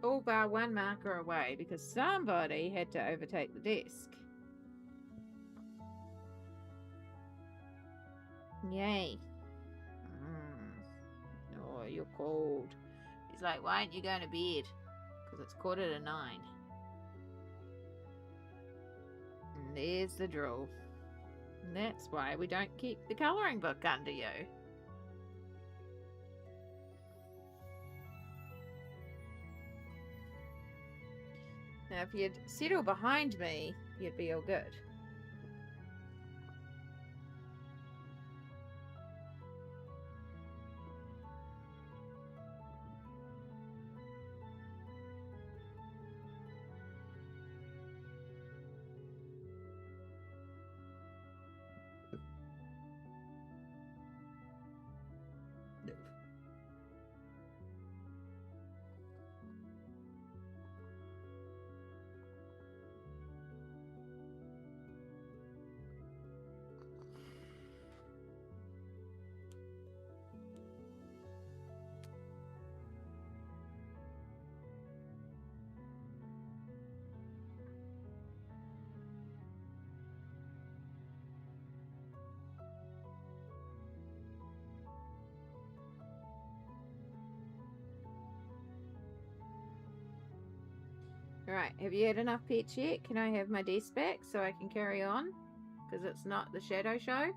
All bar one marker away because somebody had to overtake the desk. Yay. Oh, you're cold. He's like, why aren't you going to bed? Because it's 9:15. And there's the drool. And that's why we don't keep the colouring book under you. Now, if you'd settle behind me, you'd be all good. Alright, have you had enough pets yet? Can I have my desk back so I can carry on? Because it's not the shadow show.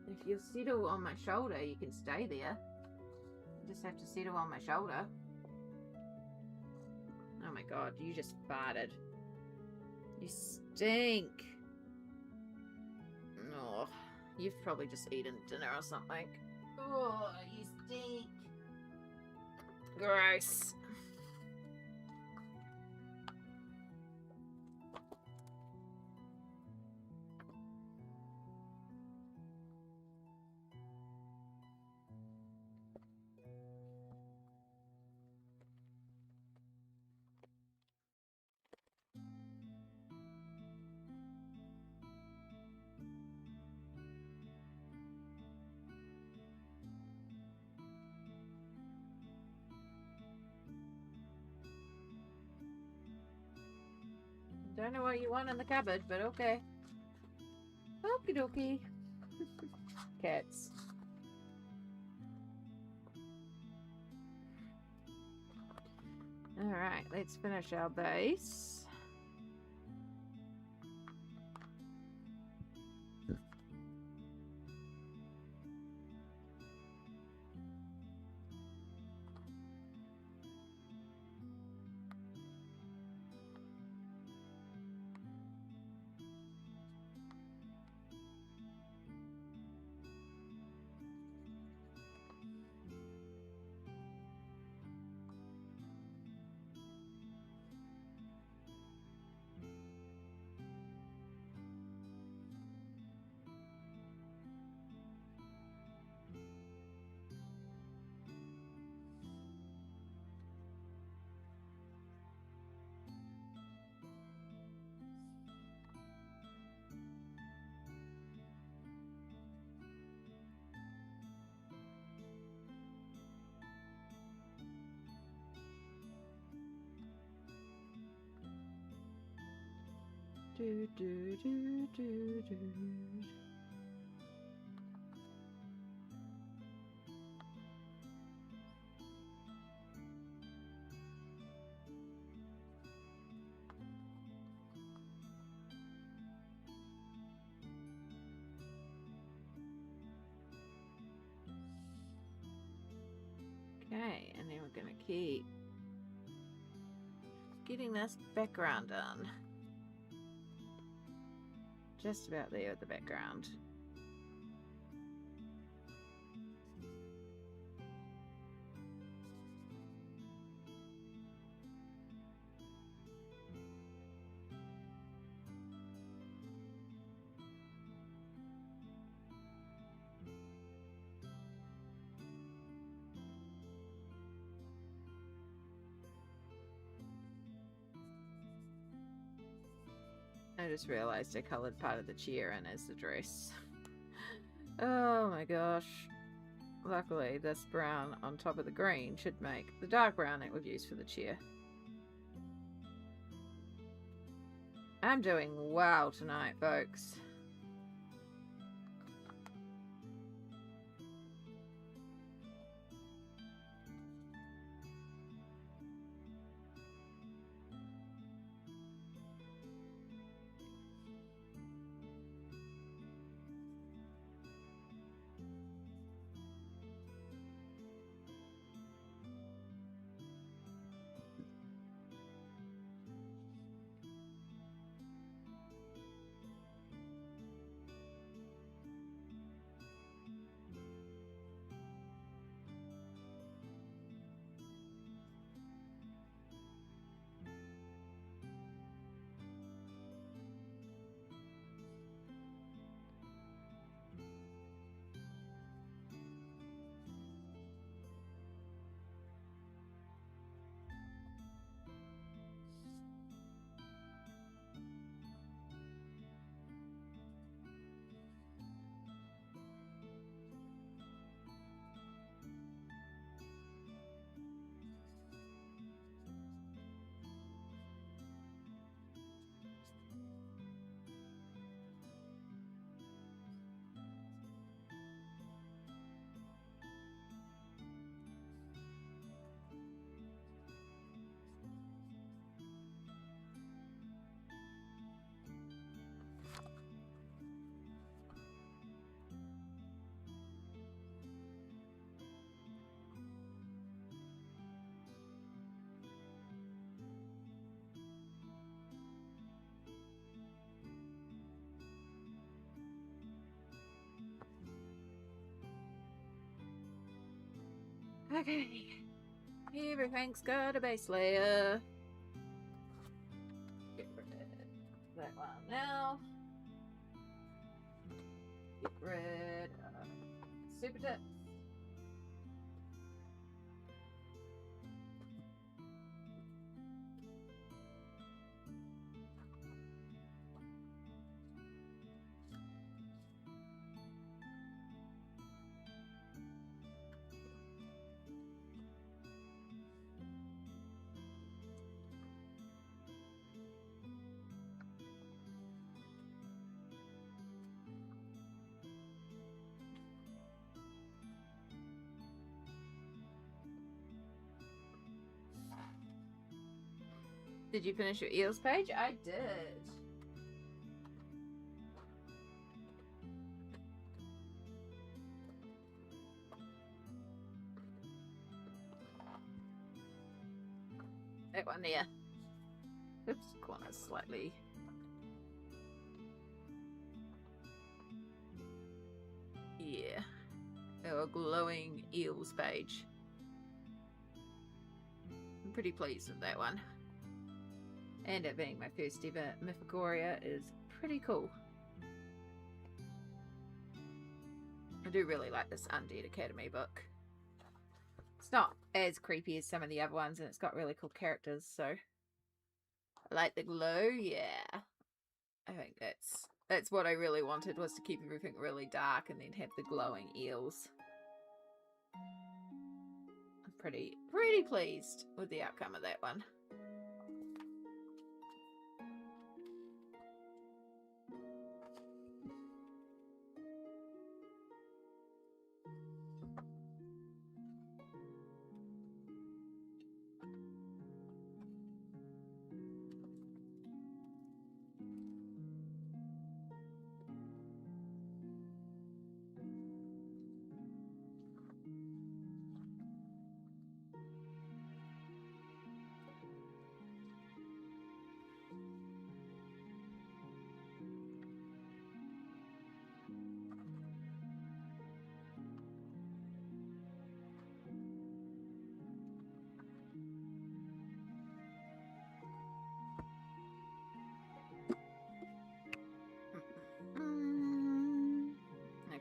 The If you'll settle on my shoulder, you can stay there. You just have to settle on my shoulder. Oh my god, you just farted. You stink. Oh, you've probably just eaten dinner or something. Oh, you stink. Gross. Don't know what you want in the cupboard, but okay. Okie dokie. Cats. Alright, let's finish our base. Do, do, do, do, do. Okay, and then we're going to keep getting this background done. Just about there with the background. I just realized I colored part of the chair in as the dress. Oh my gosh. Luckily, this brown on top of the green should make the dark brown that we've used for the chair. I'm doing well tonight, folks. Okay. Everything's got a base layer. Get rid of that one now. Get rid of super tips. Did you finish your eels page? I did. That one there. Oops, corner's slightly. Yeah. Our glowing eels page. I'm pretty pleased with that one. And it being my first ever Mythicoria is pretty cool. I do really like this Undead Academy book. It's not as creepy as some of the other ones, and it's got really cool characters, so I like the glow. Yeah, I think that's what I really wanted, was to keep everything really dark and then have the glowing eels. I'm pretty pleased with the outcome of that one.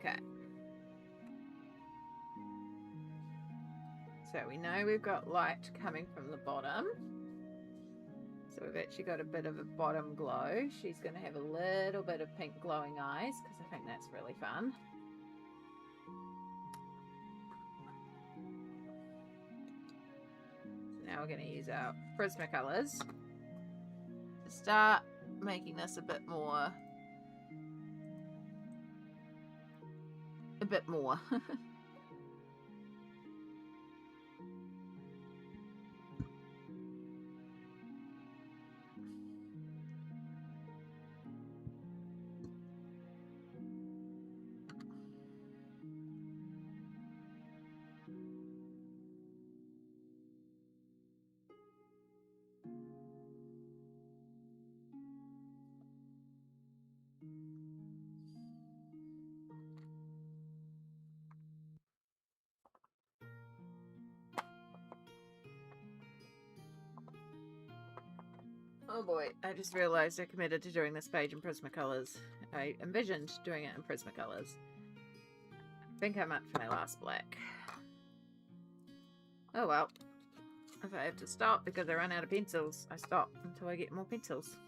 Okay. So we know we've got light coming from the bottom. So we've actually got a bit of a bottom glow. She's going to have a little bit of pink glowing eyes, because I think that's really fun. So now we're going to use our Prismacolors to start making this a bit more. Oh boy, I just realized I committed to doing this page in Prismacolors. I envisioned doing it in Prismacolors. I think I'm up for my last black. Oh well. If I have to stop because I run out of pencils, I stop until I get more pencils.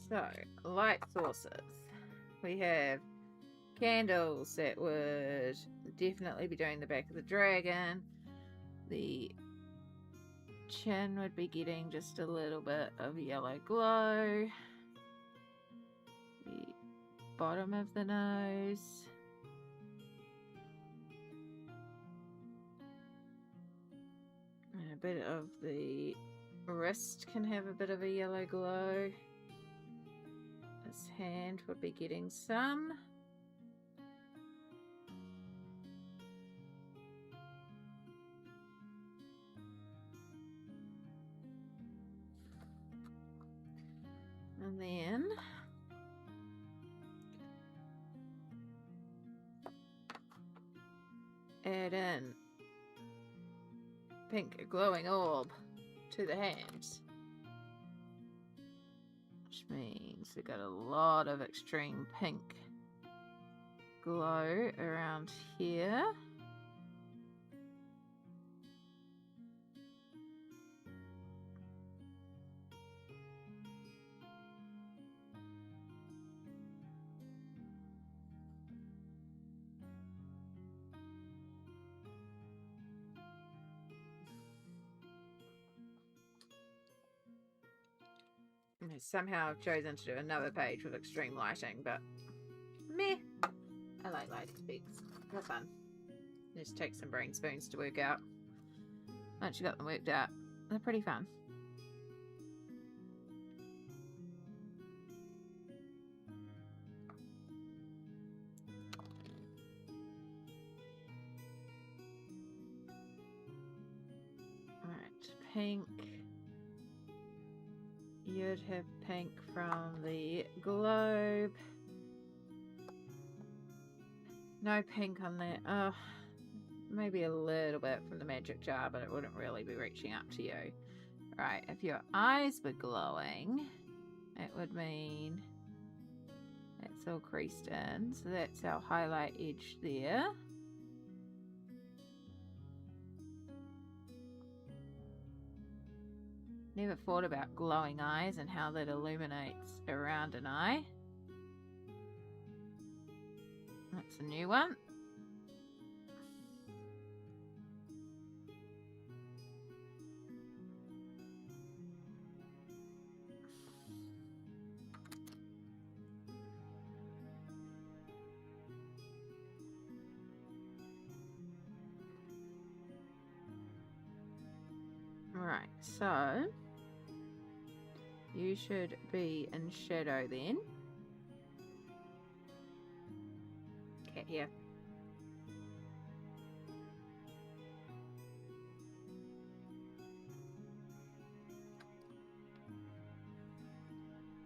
So, light sources. We have candles that would definitely be doing the back of the dragon. The chin would be getting just a little bit of yellow glow. The bottom of the nose. And a bit of the wrist can have a bit of a yellow glow. This hand would be getting some. And then add in pink glowing orb to the hands. Which means we got a lot of extreme pink glow around here. Somehow I've chosen to do another page with extreme lighting, but meh. I like lighting speaks. They're fun. Just take some brain spoons to work out. Once you got them worked out, they're pretty fun. Alright, pink. You'd have pink from the globe. No pink on there. Maybe a little bit from the magic jar, but it wouldn't really be reaching up to you. Right, if your eyes were glowing, it would mean that's all creased in. So that's our highlight edge there. Never thought about glowing eyes and how that illuminates around an eye. That's a new one. Right, so you should be in shadow then. Cat here.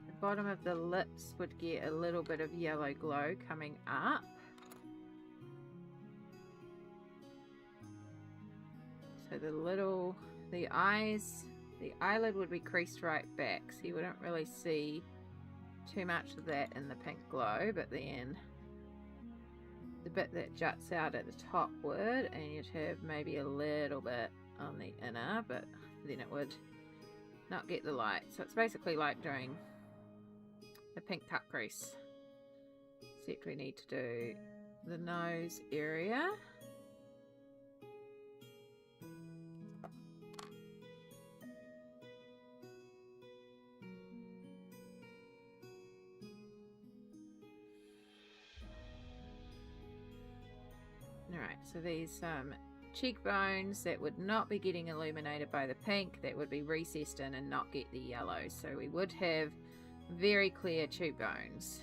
The bottom of the lips would get a little bit of yellow glow coming up. So the eyes, the eyelid would be creased right back, so you wouldn't really see too much of that in the pink glow, but then the bit that juts out at the top would, and you'd have maybe a little bit on the inner, but then it would not get the light. So it's basically like doing a pink cut crease, except we need to do the nose area. Alright, so these cheekbones that would not be getting illuminated by the pink, that would be recessed in and not get the yellow. So we would have very clear cheekbones.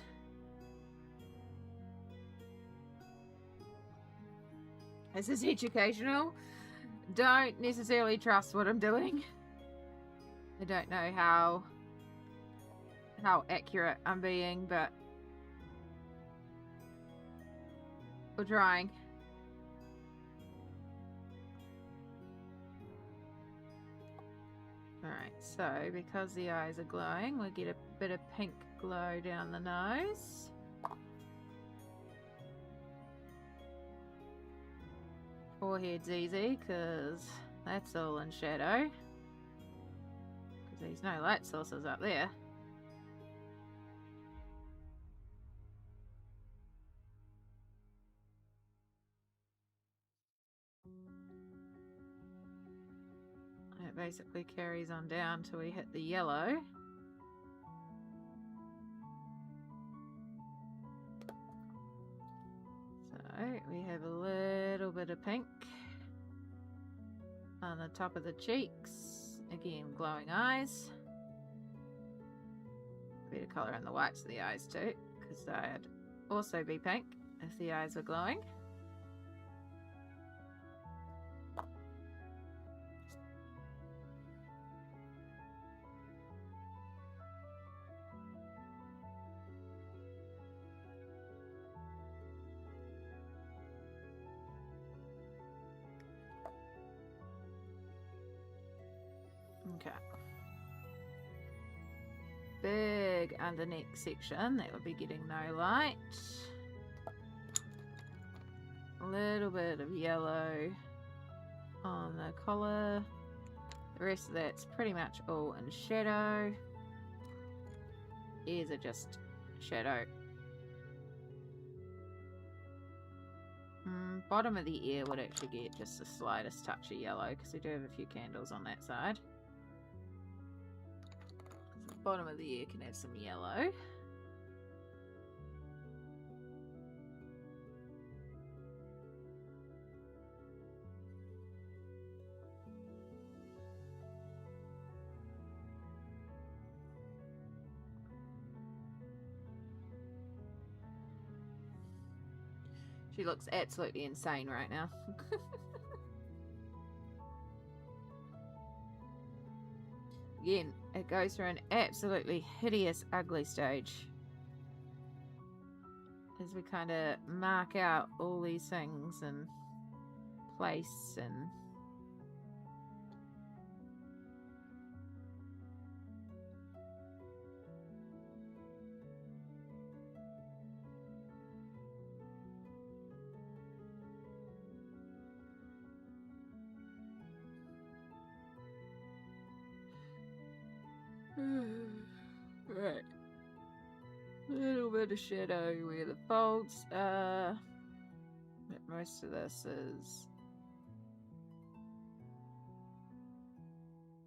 This is educational. Don't necessarily trust what I'm doing. I don't know how accurate I'm being, but we're trying. Alright, so because the eyes are glowing, we'll get a bit of pink glow down the nose. Forehead's easy because that's all in shadow. Because there's no light sources up there. It basically carries on down till we hit the yellow. So we have a little bit of pink. On the top of the cheeks. Again, glowing eyes. A bit of colour in the whites of the eyes too, because they'd also be pink if the eyes were glowing. Okay. Big underneath section that would be getting no light. A little bit of yellow on the collar. The rest of that's pretty much all in shadow. Ears are just shadow. Bottom of the ear would actually get just the slightest touch of yellow because we do have a few candles on that side. So the bottom of the ear can have some yellow. She looks absolutely insane right now. Again, it goes through an absolutely hideous, ugly stage. As we kind of mark out all these things and place and... Right. A little bit of shadow where the folds are. But most of this is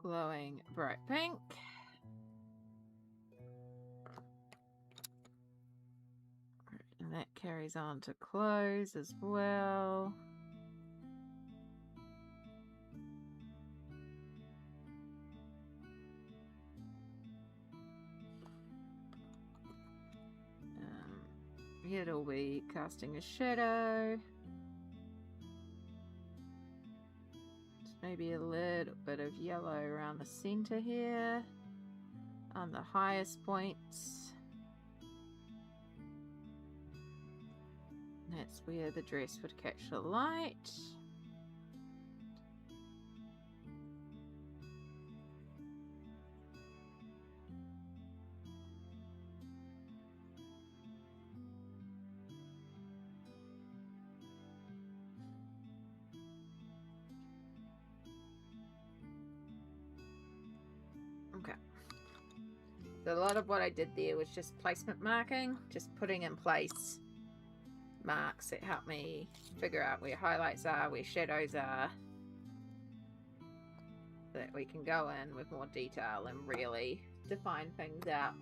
glowing bright pink. And that carries on to close as well. It'll be casting a shadow. Just maybe a little bit of yellow around the center here on the highest points. That's where the dress would catch the light. Okay. So a lot of what I did there was just placement marking, just putting in place marks that help me figure out where highlights are, where shadows are, so that we can go in with more detail and really define things out.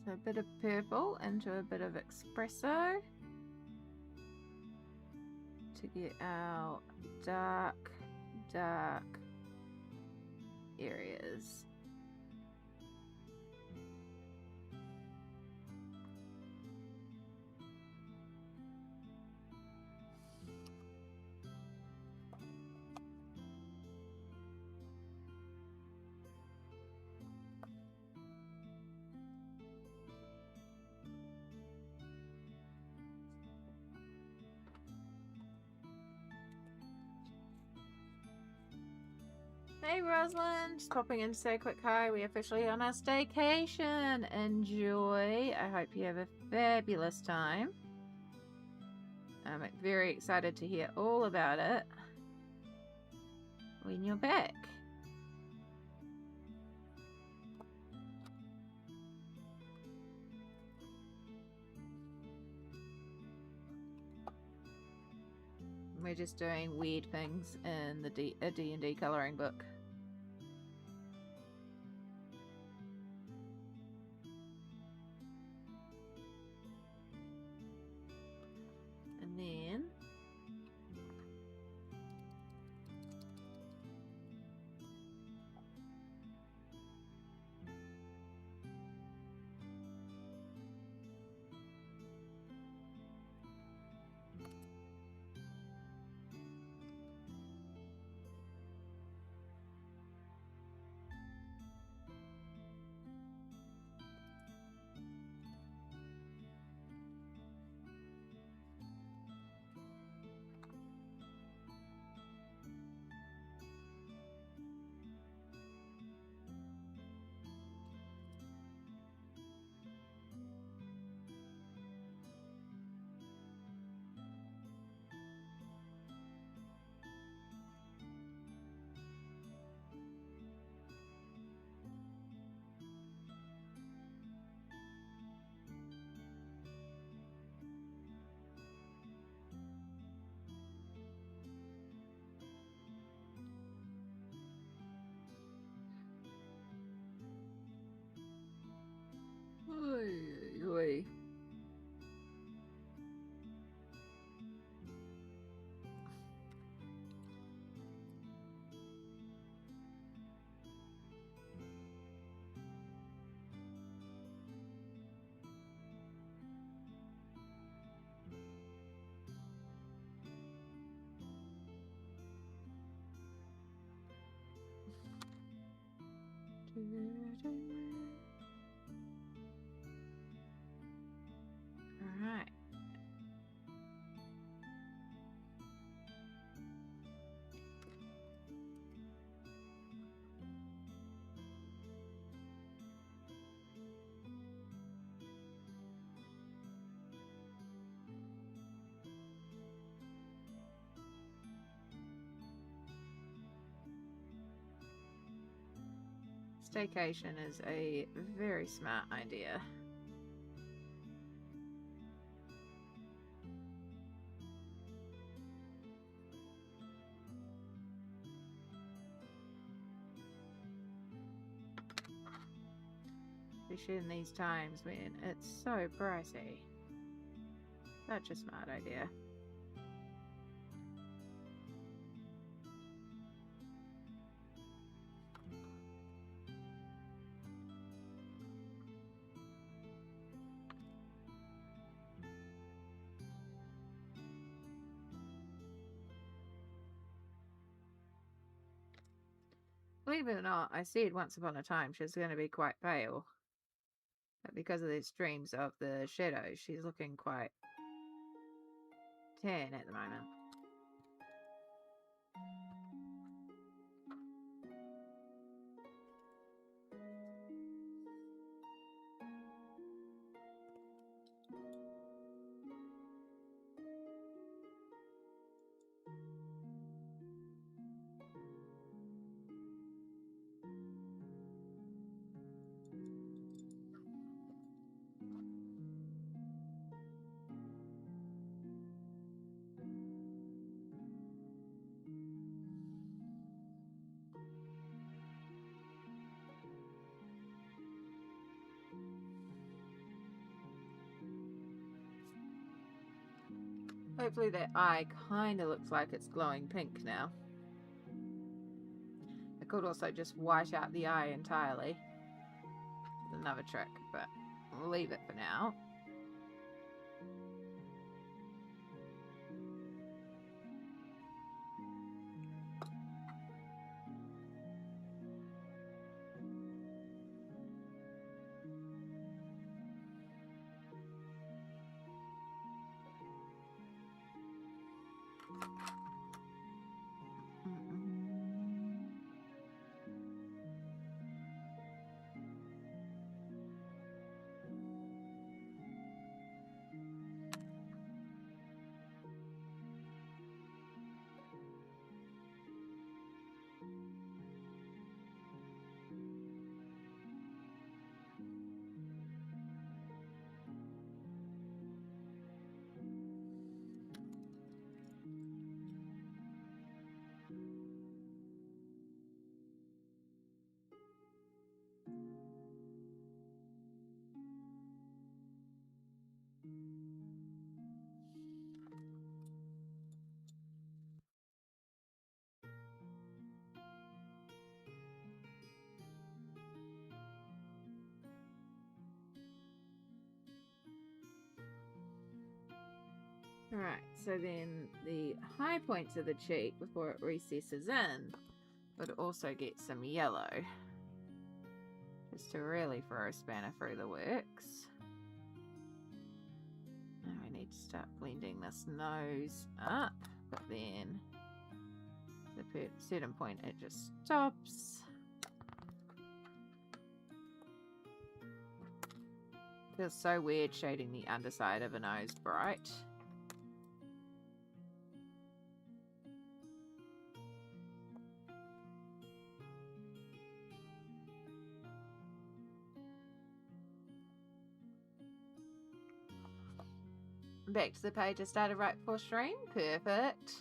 So a bit of purple into a bit of espresso to get our dark areas. Hey Rosalind, just popping in to say a quick hi. We officially on our staycation. Enjoy. I hope you have a fabulous time. I'm very excited to hear all about it when you're back. We're just doing weird things in the D&D coloring book. And then oy, oy. Alright. Staycation is a very smart idea. Especially in these times when it's so pricey. Such a smart idea. Believe it or not, I said once upon a time she's going to be quite pale. But because of the streams of the shadows, she's looking quite tan at the moment. Hopefully that eye kind of looks like it's glowing pink now. I could also just white out the eye entirely. Another trick, but we'll leave it for now. Right, so then the high points of the cheek before it recesses in would also get some yellow. Just to really throw a spanner through the works. Now we need to start blending this nose up, but then at a certain point it just stops. Feels so weird shading the underside of a nose bright. Back to the page I started right before stream. Perfect.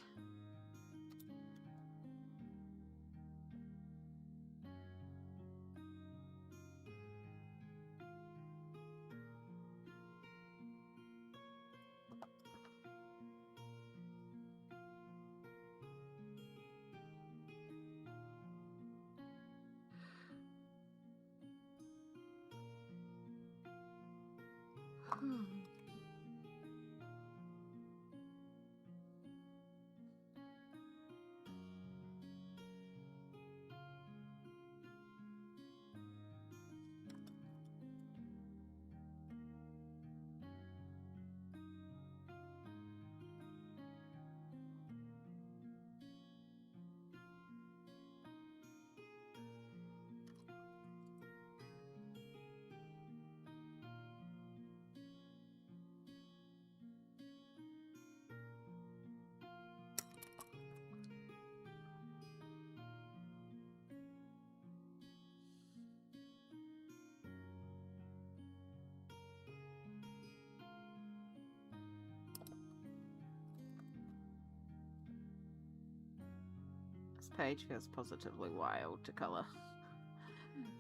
This page feels positively wild to colour.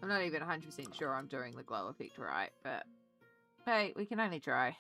I'm not even 100% sure I'm doing the glow effect right, but hey, we can only try.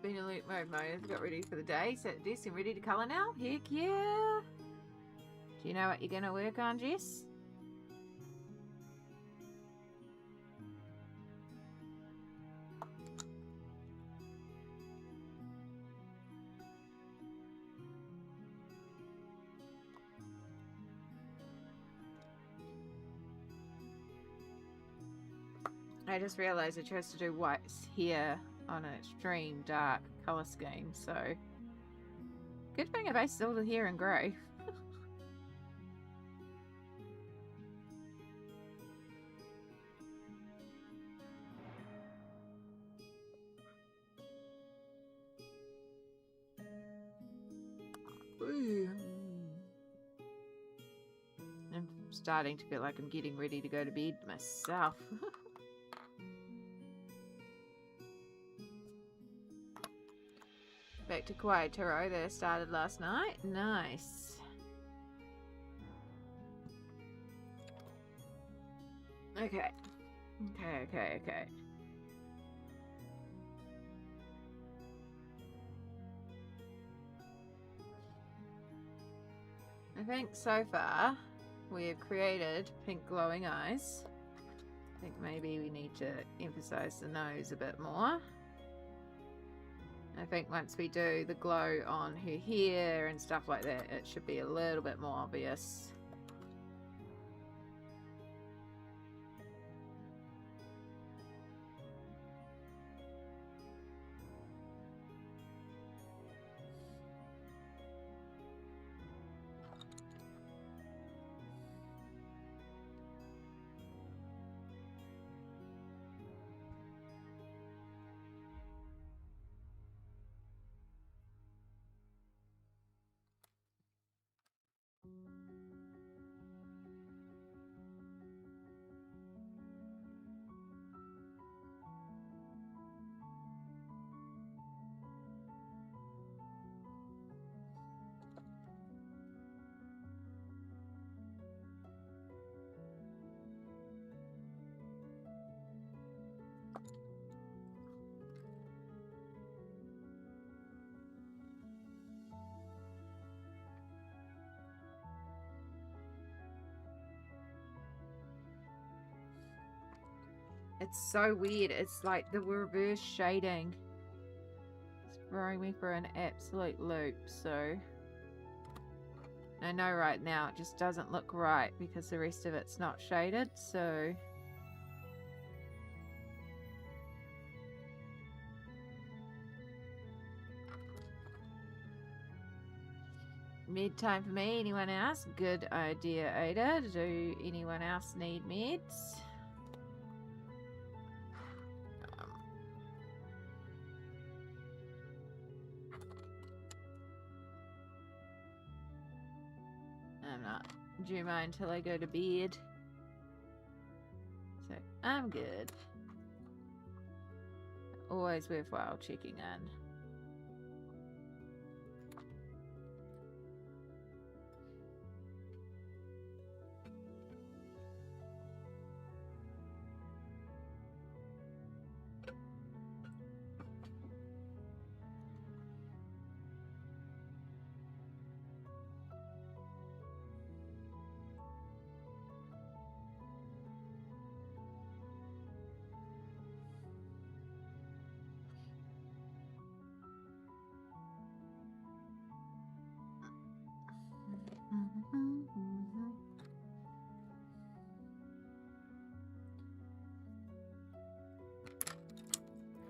Been in loop mode, I've got ready for the day, set the desk and ready to colour now? Heck yeah! Do you know what you're going to work on, Jess? I just realised I chose to do whites here on an extreme dark colour scheme, so good thing I based all the hair in grey. I'm starting to feel like I'm getting ready to go to bed myself. Back to Quiet Tarot that I started last night. Nice. Okay. Okay. I think so far we have created pink glowing eyes. I think maybe we need to emphasize the nose a bit more. I think once we do the glow on her hair and stuff like that, it should be a little bit more obvious. It's so weird. It's like the reverse shading. It's throwing me for an absolute loop, so... I know right now it just doesn't look right because the rest of it's not shaded, so... Med time for me. Anyone else? Good idea, Ada. Do anyone else need meds? I'm not due mine until I go to bed. So, I'm good. Always worthwhile checking in.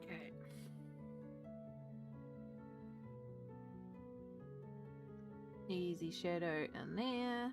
Okay. Easy shadow in there.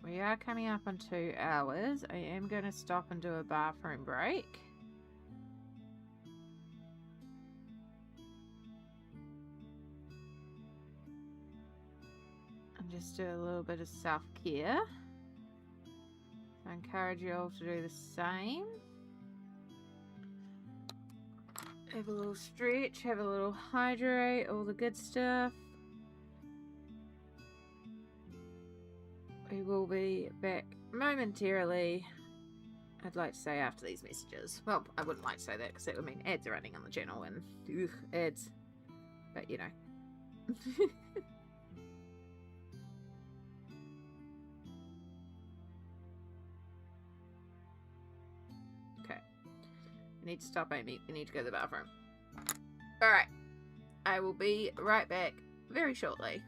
We are coming up on 2 hours. I am going to stop and do a bathroom break. And just do a little bit of self-care. I encourage you all to do the same. Have a little stretch, have a little hydrate, all the good stuff. We will be back momentarily. I'd like to say after these messages. Well, I wouldn't like to say that because that would mean ads are running on the channel and ads. But you know. Okay. I need to stop, Amy. We need to go to the bathroom. Alright. I will be right back very shortly.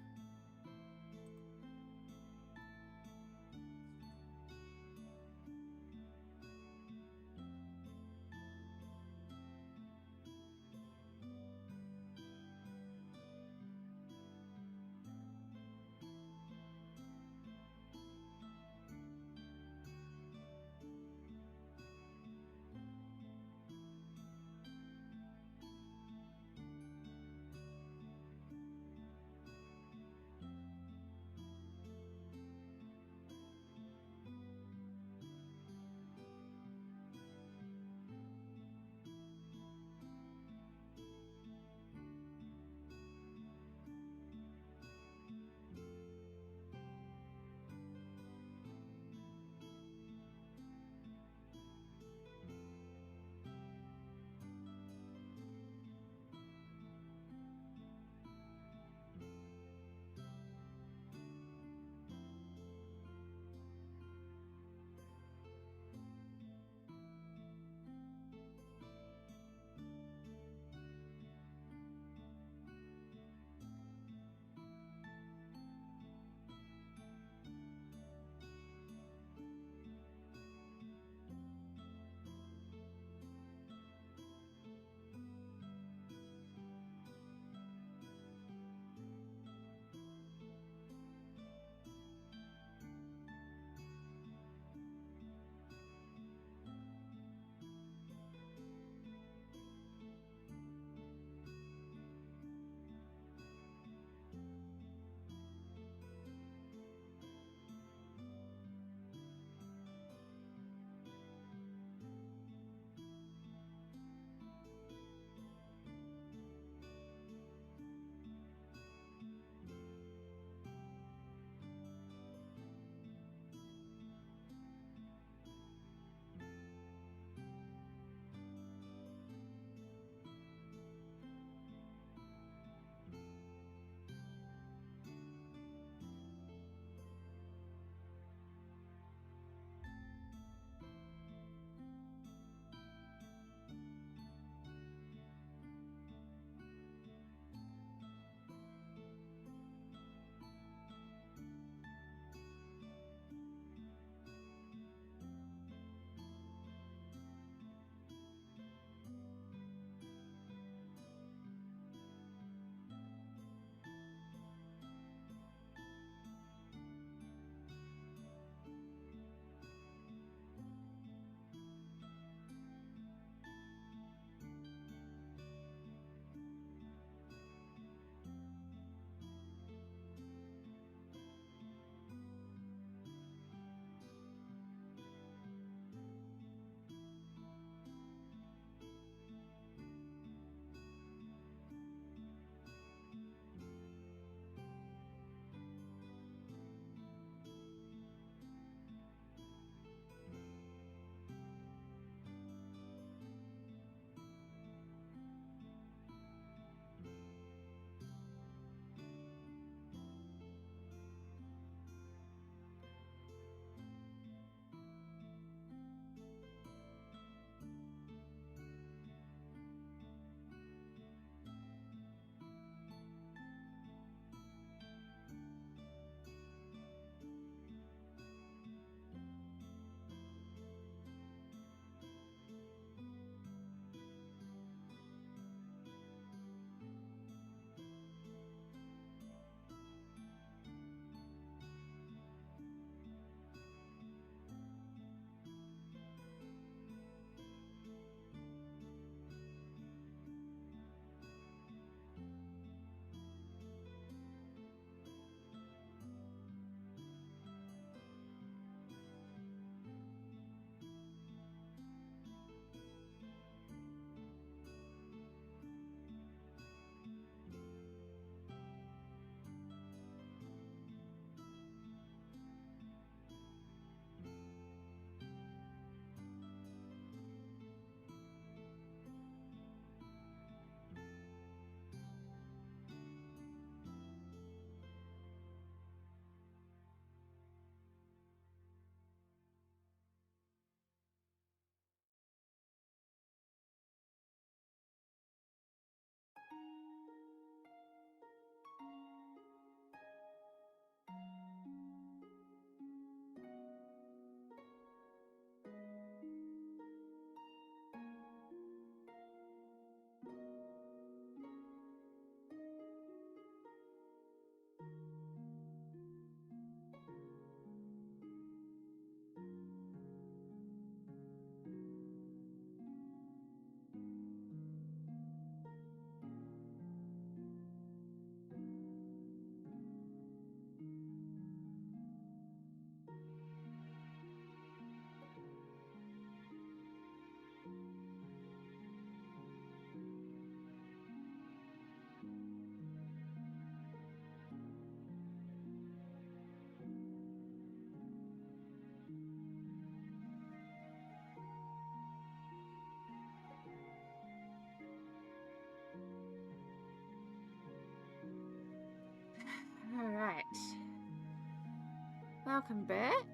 welcome back.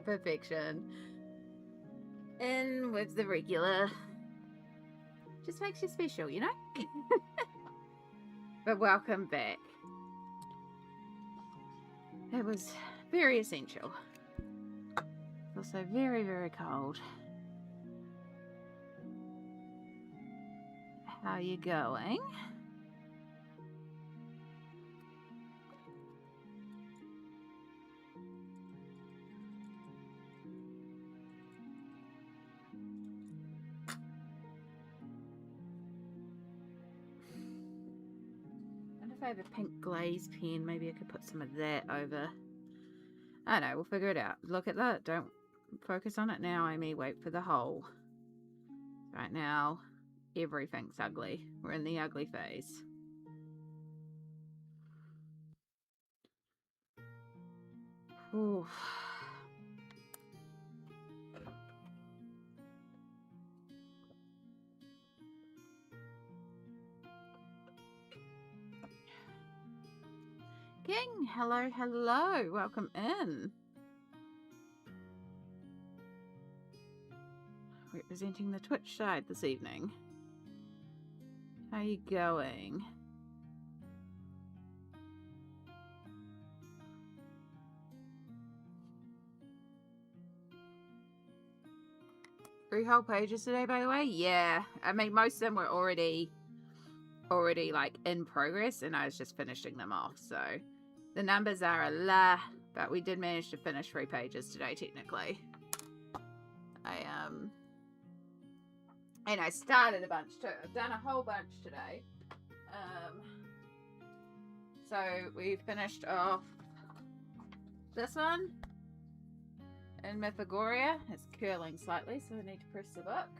Perfection. In with the regular. Just makes you special, you know? But welcome back. It was very essential. Also very, very cold. How are you going? If I have a pink glaze pen, maybe I could put some of that over. I don't know, we'll figure it out. Look at that. Don't focus on it now, Amy. Wait for the hole. Right now, everything's ugly. We're in the ugly phase. Ooh. King, hello, hello. Welcome in. Representing the Twitch side this evening. How are you going? Three whole pages today, by the way? Yeah. I mean, most of them were already like in progress, and I was just finishing them off, so the numbers are a la, but we did manage to finish 3 pages today, technically. And I started a bunch too. I've done a whole bunch today. So we finished off this one in Mythagoria. It's curling slightly, so I need to press the book.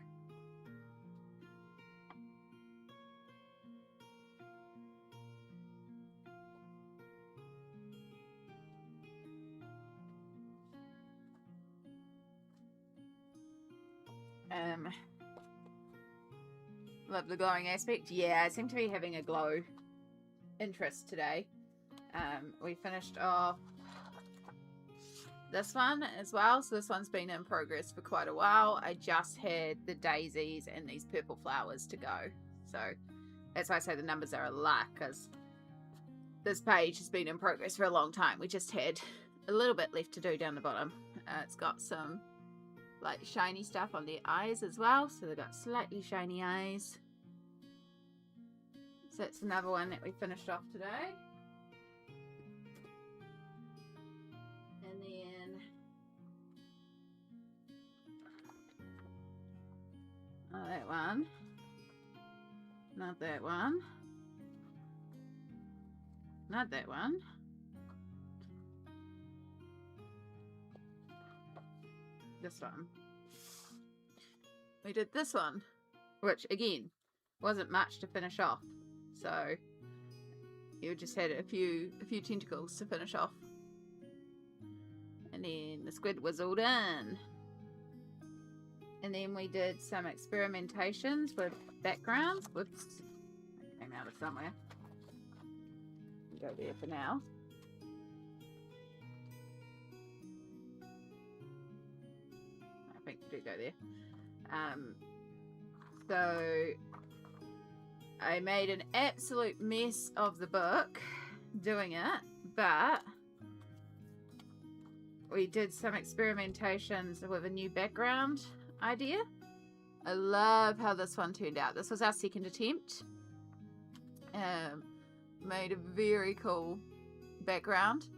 Love the glowing aspect. Yeah, I seem to be having a glow interest today. We finished off this one as well. So this one's been in progress for quite a while. I just had the daisies and these purple flowers to go. So that's why I say the numbers are a lot, because this page has been in progress for a long time. We just had a little bit left to do down the bottom. It's got some like shiny stuff on their eyes as well, so they've got slightly shiny eyes. So that's another one that we finished off today. And then that one, not that one, not that one. This one. We did this one, which again wasn't much to finish off, so you just had a few tentacles to finish off, and then the squid was all done. And then we did some experimentations with backgrounds. Whoops, it came out of somewhere. Go there for now. I think we do go there. So I made an absolute mess of the book doing it, but we did some experimentations with a new background idea. I love how this one turned out. This was our second attempt. Made a very cool background.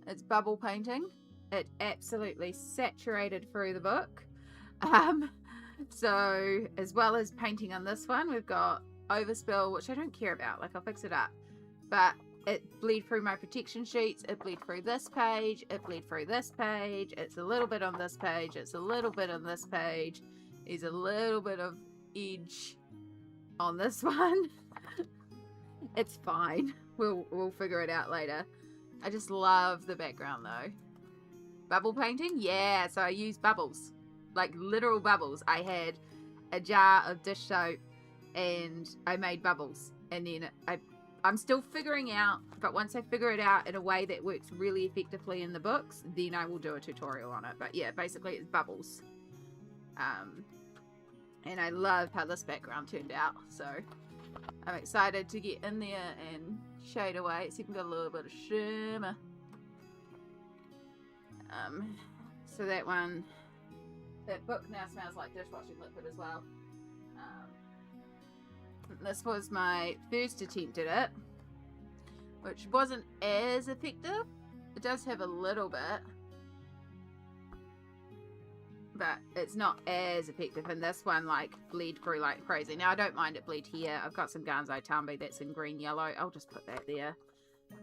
It's bubble painting. It absolutely saturated through the book. So as well as painting on this one, we've got overspill, which I don't care about, like I'll fix it up, but it bled through my protection sheets, it bled through this page, it bled through this page, it's a little bit on this page, it's a little bit on this page, there's a little bit of edge on this one. It's fine, we'll figure it out later. I just love the background though. Bubble painting, yeah, so I used bubbles, like literal bubbles. I had a jar of dish soap and I made bubbles, and then I'm still figuring out, but once I figure it out in a way that works really effectively in the books, then I will do a tutorial on it. But yeah, basically it's bubbles. And I love how this background turned out, so I'm excited to get in there and shade away. It's even got a little bit of shimmer. So that book now smells like dishwashing liquid as well. This was my first attempt at it, which wasn't as effective. It does have a little bit, but it's not as effective. And this one like bled through like crazy. Now I don't mind it bled here. I've got some Ganzo Tambi that's in green yellow. I'll just put that there.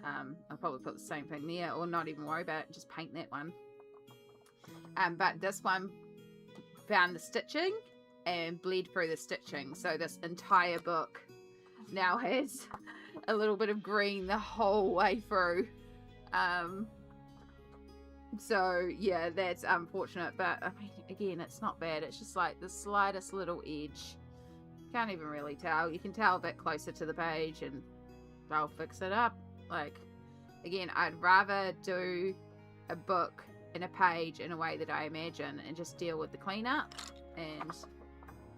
I'll probably put the same thing there, or not even worry about it, just paint that one. But this one found the stitching and bled through the stitching, so this entire book now has a little bit of green the whole way through. So yeah, that's unfortunate, but I mean, again, it's not bad. It's just like the slightest little edge. Can't even really tell. You can tell a bit closer to the page and I'll fix it up. Like, again, I'd rather do a book in a page in a way that I imagine and just deal with the cleanup and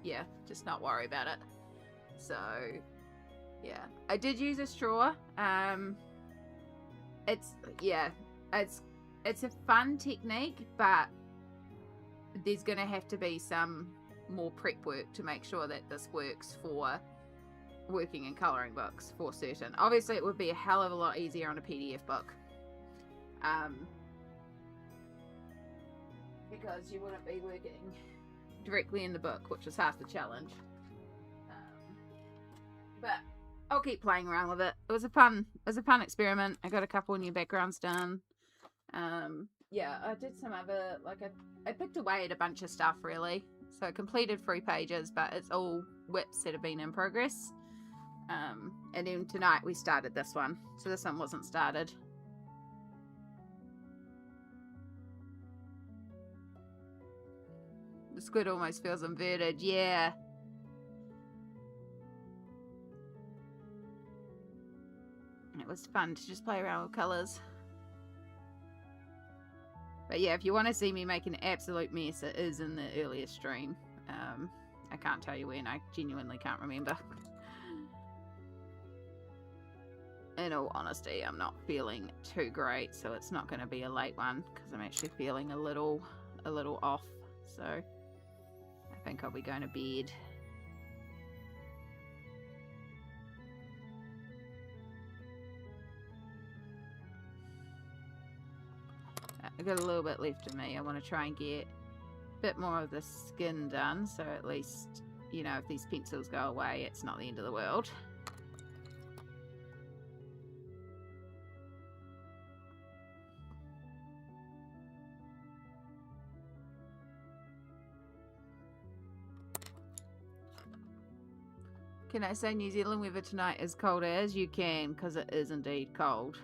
yeah, just not worry about it. So yeah, I did use a straw. It's a fun technique, but there's gonna have to be some more prep work to make sure that this works for working in colouring books for certain. Obviously it would be a hell of a lot easier on a PDF book, because you wouldn't be working directly in the book, which is half the challenge. But I'll keep playing around with it. It was a fun experiment. I got a couple new backgrounds done. Yeah, I did some other, like, I picked away at a bunch of stuff, really. So I completed 3 pages, but it's all whips that have been in progress. And then tonight we started this one. So this one wasn't started. The squid almost feels inverted, yeah. It was fun to just play around with colours. But yeah, if you want to see me make an absolute mess, it is in the earlier stream. I can't tell you when, I genuinely can't remember. In all honesty, I'm not feeling too great, so it's not going to be a late one, because I'm actually feeling a little off, so I think I'll be going to bed. I've got a little bit left of me. I want to try and get a bit more of the skin done, so at least, you know, if these pencils go away, it's not the end of the world. Can I say New Zealand weather tonight is cold as? You can, because it is indeed cold.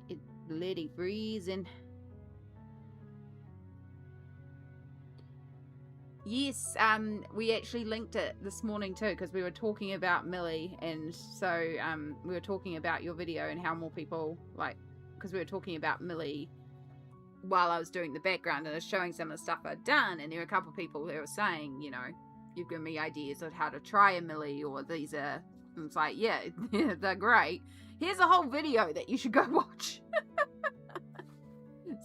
It's bloody freezing. Yes, we actually linked it this morning too, because we were talking about Millie, and so we were talking about your video and how more people, like, because we were talking about Millie while I was doing the background, and I was showing some of the stuff I'd done, and there were a couple of people who were saying, you know, you've given me ideas of how to try a Millie, or these are, and it's like, yeah, they're great. Here's a whole video that you should go watch.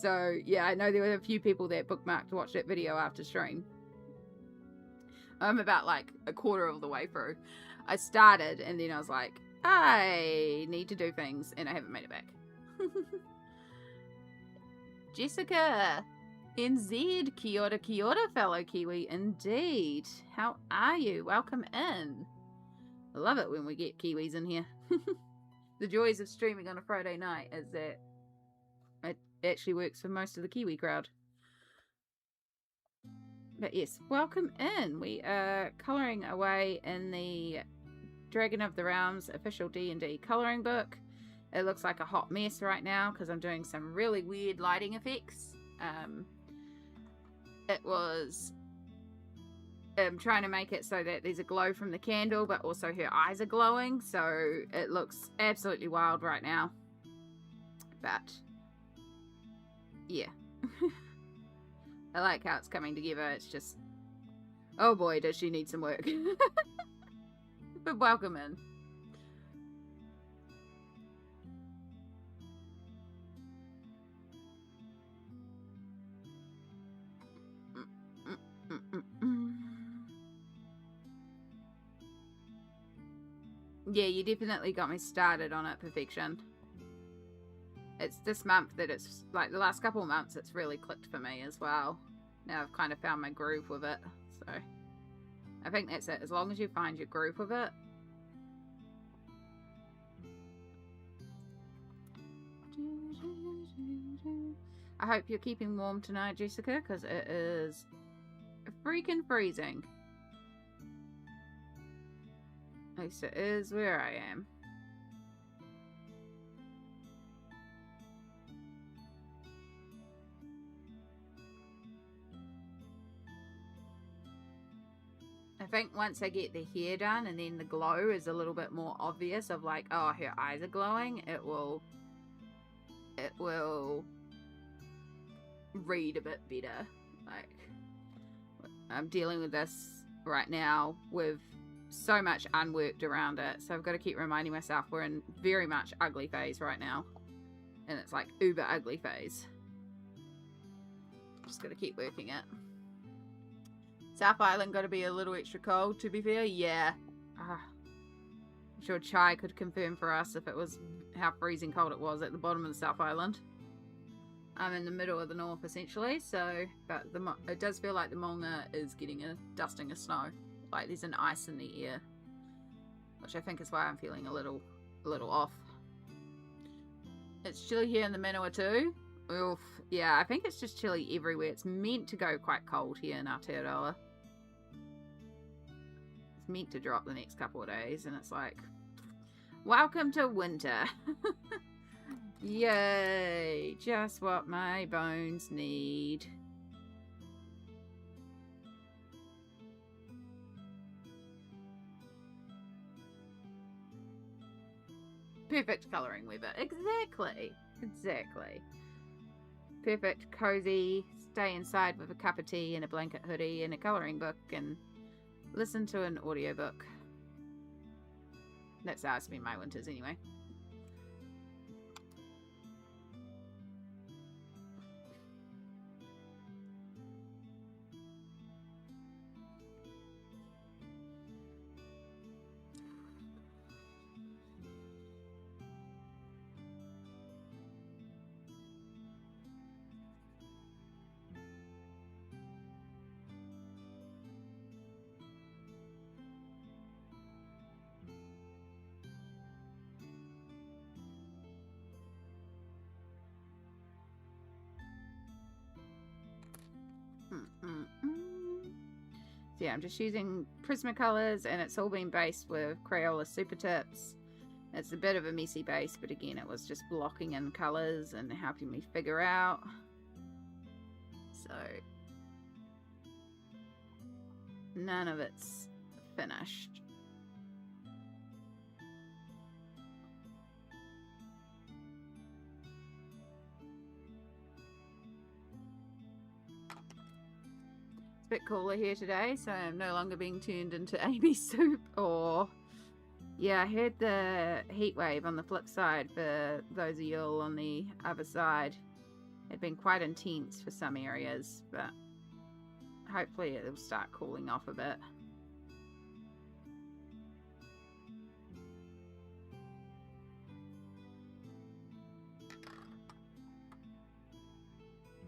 So yeah, I know there were a few people that bookmarked to watch that video after stream. I'm about like a quarter of the way through. I started and then I was like, I need to do things, and I haven't made it back. Jessica NZ, kia ora, fellow Kiwi, indeed. How are you? Welcome in. I love it when we get Kiwis in here. The joys of streaming on a Friday night is that it actually works for most of the Kiwi crowd. But yes, welcome in. We are colouring away in the Dragon of the Realms official D&D colouring book. It looks like a hot mess right now because I'm doing some really weird lighting effects. It was trying to make it so that there's a glow from the candle, but also her eyes are glowing, so it looks absolutely wild right now. But yeah. I like how it's coming together. It's just, oh boy, does she need some work. But welcome in. Yeah, you definitely got me started on it, Perfection. It's this month that it's, like, the last couple of months it's really clicked for me as well. Now I've kind of found my groove with it, so I think that's it. As long as you find your groove with it. I hope you're keeping warm tonight, Jessica, because it is freaking freezing. At least it is where I am. I think once I get the hair done and then the glow is a little bit more obvious of like, oh, her eyes are glowing, it will read a bit better. Like, I'm dealing with this right now with so much unworked around it, so I've got to keep reminding myself we're in very much ugly phase right now, and it's like uber ugly phase. Just got to keep working it. South Island got to be a little extra cold, to be fair. Yeah. I'm sure Chai could confirm for us if it was how freezing cold it was at the bottom of the South Island. I'm in the middle of the north, essentially, so, but it does feel like the Maunga is getting a dusting of snow. Like there's an ice in the air, which I think is why I'm feeling a little off. It's chilly here in the Manawa too. Oof. Yeah, I think it's just chilly everywhere. It's meant to go quite cold here in Aotearoa. It's meant to drop the next couple of days, and it's like, welcome to winter. Yay, just what my bones need. Perfect colouring weather. Exactly. Perfect, cozy, stay inside with a cup of tea and a blanket hoodie and a colouring book and listen to an audiobook. That's how I spend my winters anyway. So yeah, I'm just using Prismacolors, and it's all been based with Crayola Super Tips. It's a bit of a messy base, but again, it was just blocking in colours and helping me figure out. So none of it's finished. Bit cooler here today, so I'm no longer being turned into Amy soup. Or yeah, I heard the heat wave on the flip side, for those of you all on the other side, had been quite intense for some areas, but hopefully it'll start cooling off a bit.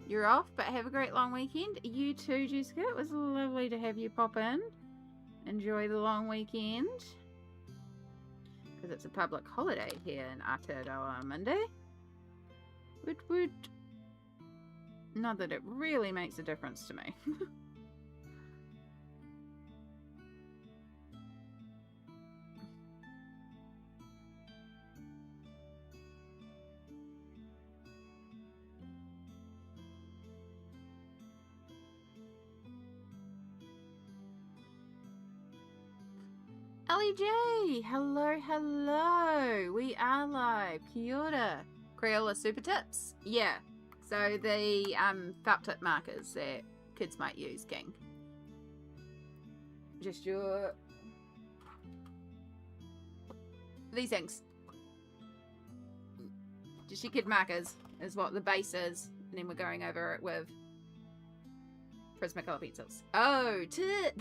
You're off, but have a great long weekend. You too, Jessica. It was lovely to have you pop in. Enjoy the long weekend. Because it's a public holiday here in Aotearoa on Monday. Woot woot. Not that it really makes a difference to me. Ellie G! Hello, hello! We are live. Kia ora. Crayola Super Tips. Yeah. So the felt tip markers that kids might use, gang. Just your... These things. Just your kid markers is what the base is. And then we're going over it with Prismacolor pencils. Oh, tip!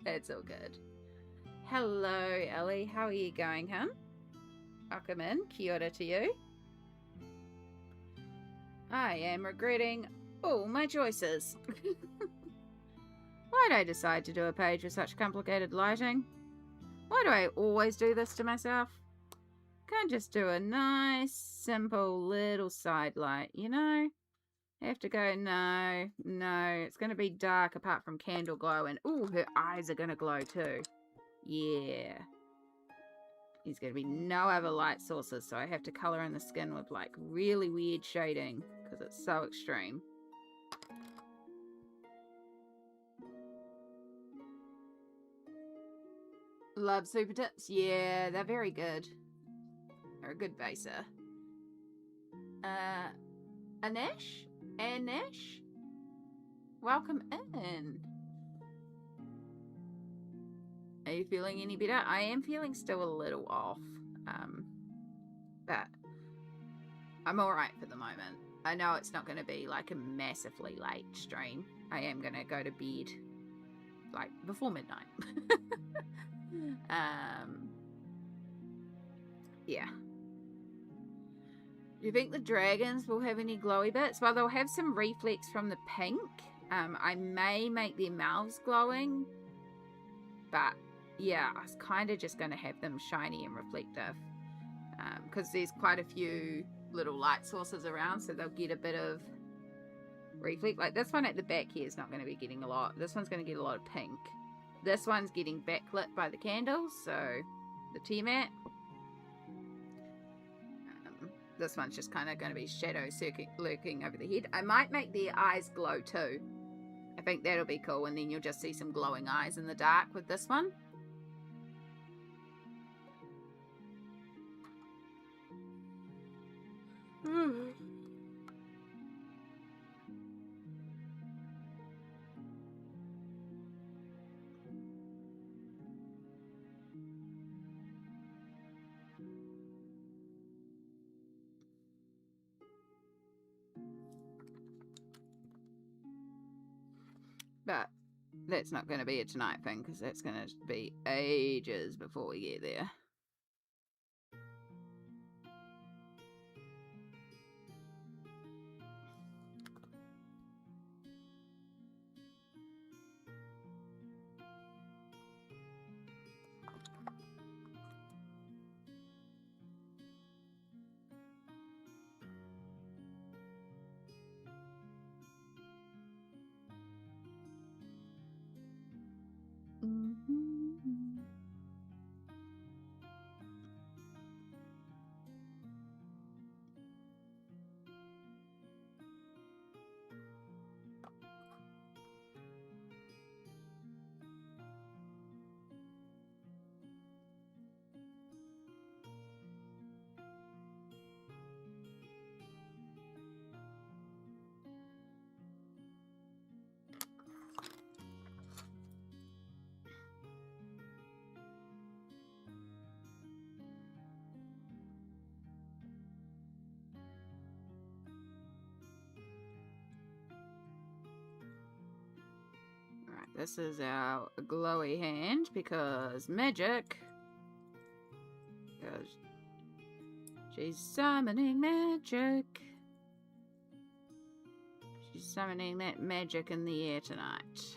That's all good. Hello, Ellie. How are you going, hun? Welcome in. Kia ora to you. I am regretting all my choices. Why'd I decide to do a page with such complicated lighting? Why do I always do this to myself? Can't just do a nice, simple little side light, you know? I have to go, no, it's going to be dark apart from candle glow, and ooh, her eyes are going to glow too. Yeah. There's going to be no other light sources, so I have to colour in the skin with like really weird shading because it's so extreme. Love Super Tips. Yeah, they're very good. They're a good baser. Anish? Anish? Welcome in. Are you feeling any better? I am feeling still a little off. But I'm alright for the moment. I know it's not going to be like a massively late stream. I am going to go to bed like before midnight. Yeah. Do you think the dragons will have any glowy bits? Well, they'll have some reflex from the pink. I may make their mouths glowing. But yeah, I was kind of just going to have them shiny and reflective. Because there's quite a few little light sources around, so they'll get a bit of reflect. Like this one at the back here is not going to be getting a lot. This one's going to get a lot of pink. This one's getting backlit by the candles, so the tea mat. This one's just kind of going to be shadow lurking over the head. I might make their eyes glow too. I think that'll be cool, and then you'll just see some glowing eyes in the dark with this one. But that's not going to be a tonight thing, because that's going to be ages before we get there. This is our glowy hand because magic. Because she's summoning magic. She's summoning that magic in the air tonight.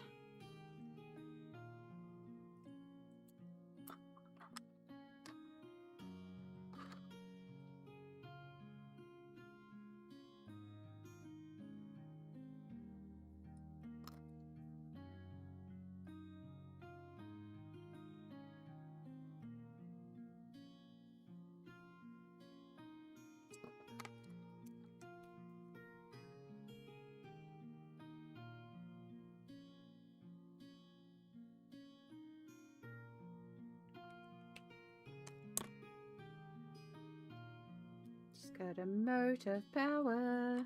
Got a motive power.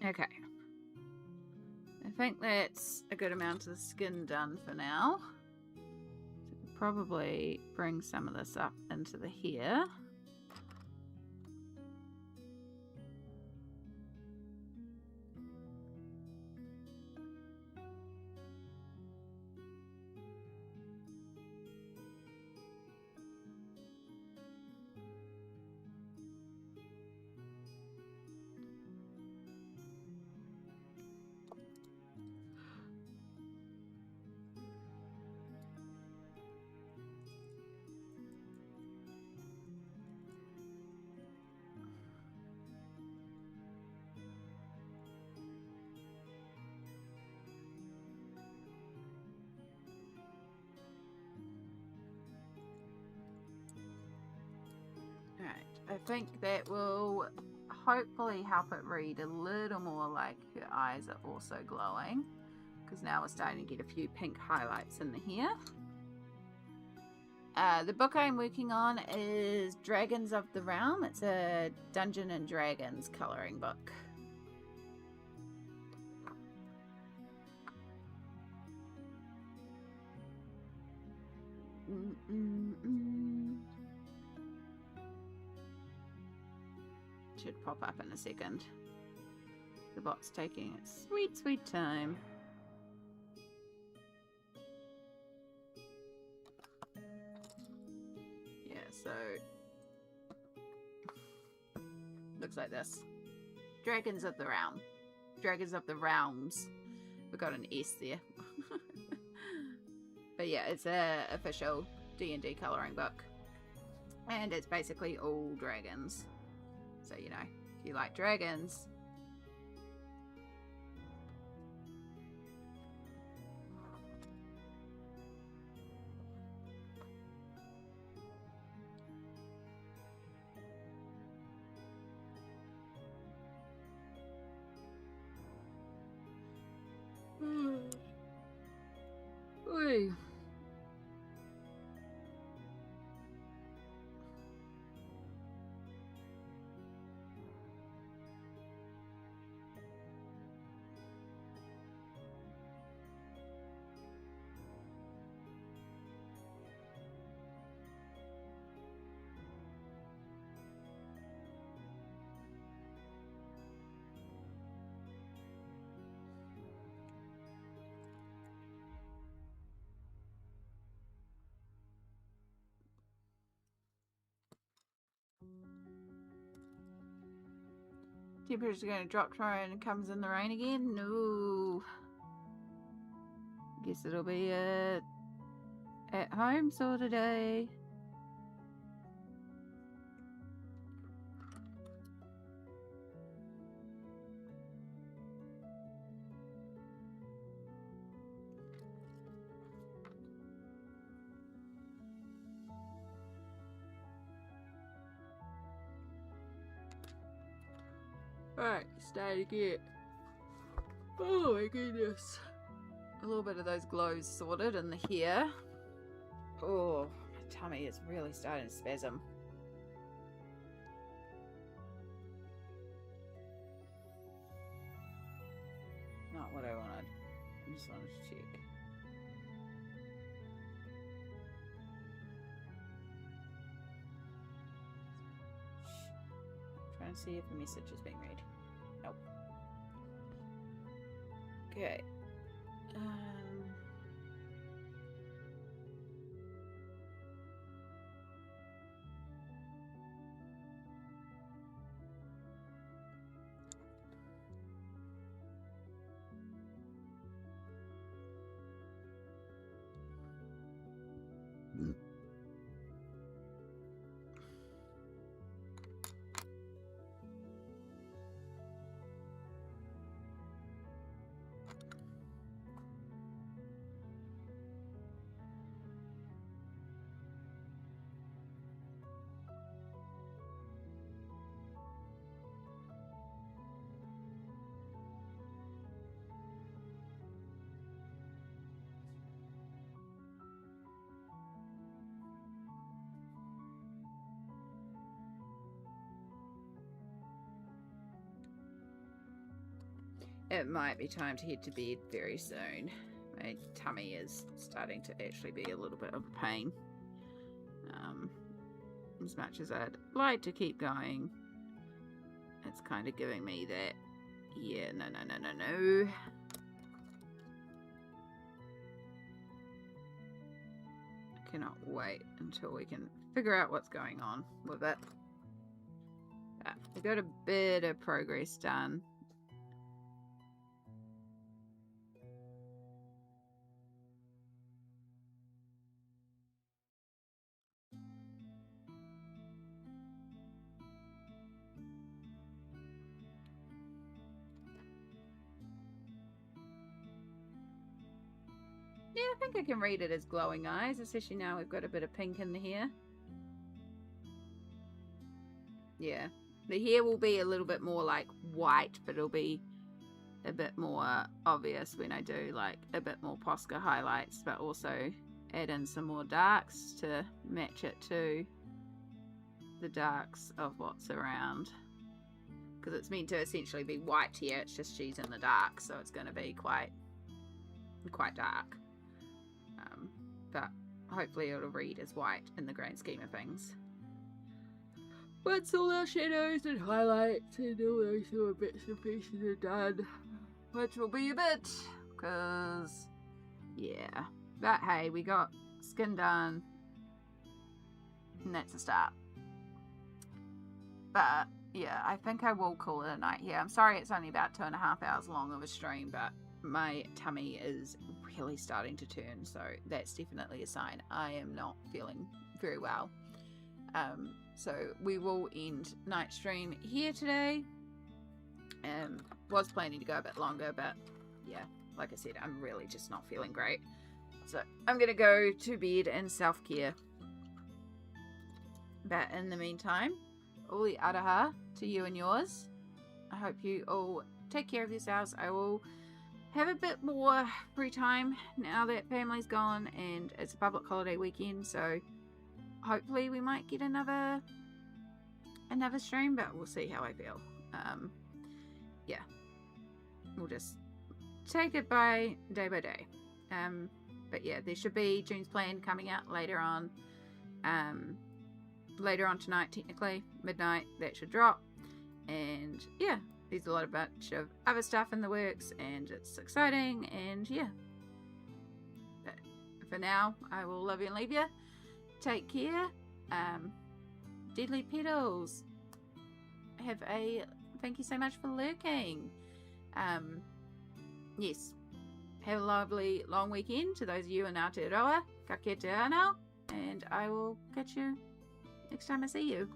Okay. I think that's a good amount of the skin done for now. So we'll probably bring some of this up into the hair. Alright, I think that will hopefully help it read a little more like her eyes are also glowing, because now we're starting to get a few pink highlights in the hair. The book I'm working on is Dragons of the Realm. It's a Dungeons and Dragons coloring book. Should pop up in a second. The bot's taking its sweet, sweet time. Yeah, so looks like this. Dragons of the Realm. Dragons of the Realms. We got an S there. But yeah, it's a official D&D coloring book. And it's basically all dragons. So, you know, if you like dragons. Ooh. Temperature's going to drop tomorrow and it comes in the rain again? No. Guess it'll be a at home sort of day. Alright, starting to get, oh my goodness, a little bit of those glows sorted in the hair. Oh, my tummy is really starting to spasm. Not what I wanted. I just wanted to check. and see if a message has been read. Nope. Okay. It might be time to head to bed very soon. My tummy is starting to actually be a little bit of a pain. As much as I'd like to keep going, it's kind of giving me that, yeah, no. I cannot wait until we can figure out what's going on with it. We got a bit of progress done. Yeah, I think I can read it as glowing eyes, especially now we've got a bit of pink in the hair. Yeah, the hair will be a little bit more like white, but it'll be a bit more obvious when I do like a bit more Posca highlights, but also add in some more darks to match it to the darks of what's around. Because it's meant to essentially be white here, it's just she's in the dark, so it's going to be quite dark. But hopefully it'll read as white in the grand scheme of things. Once all our shadows and highlights and all those sort of bits and pieces are done, which will be a bit, because, yeah. But hey, we got skin done, and that's a start. But, yeah, I think I will call it a night here. I'm sorry it's only about 2.5 hours long of a stream, but my tummy is really starting to turn, so that's definitely a sign I am not feeling very well. So we will end night stream here today. Was planning to go a bit longer, but yeah, like I said, I'm really just not feeling great. So I'm gonna go to bed and self-care. But in the meantime, uli araha to you and yours. I hope you all take care of yourselves. I will have a bit more free time now that family's gone and it's a public holiday weekend, so hopefully we might get another stream, but we'll see how I feel. Yeah, we'll just take it by day. But yeah, there should be June's Plan coming out later on tonight, technically midnight. That should drop, and yeah, there's a bunch of other stuff in the works, and it's exciting. And yeah, but for now, I will love you and leave you. Take care. Deadly Petals, thank you so much for lurking. Yes, have a lovely long weekend to those of you in Aotearoa. Ka kite anō, and I will catch you next time I see you.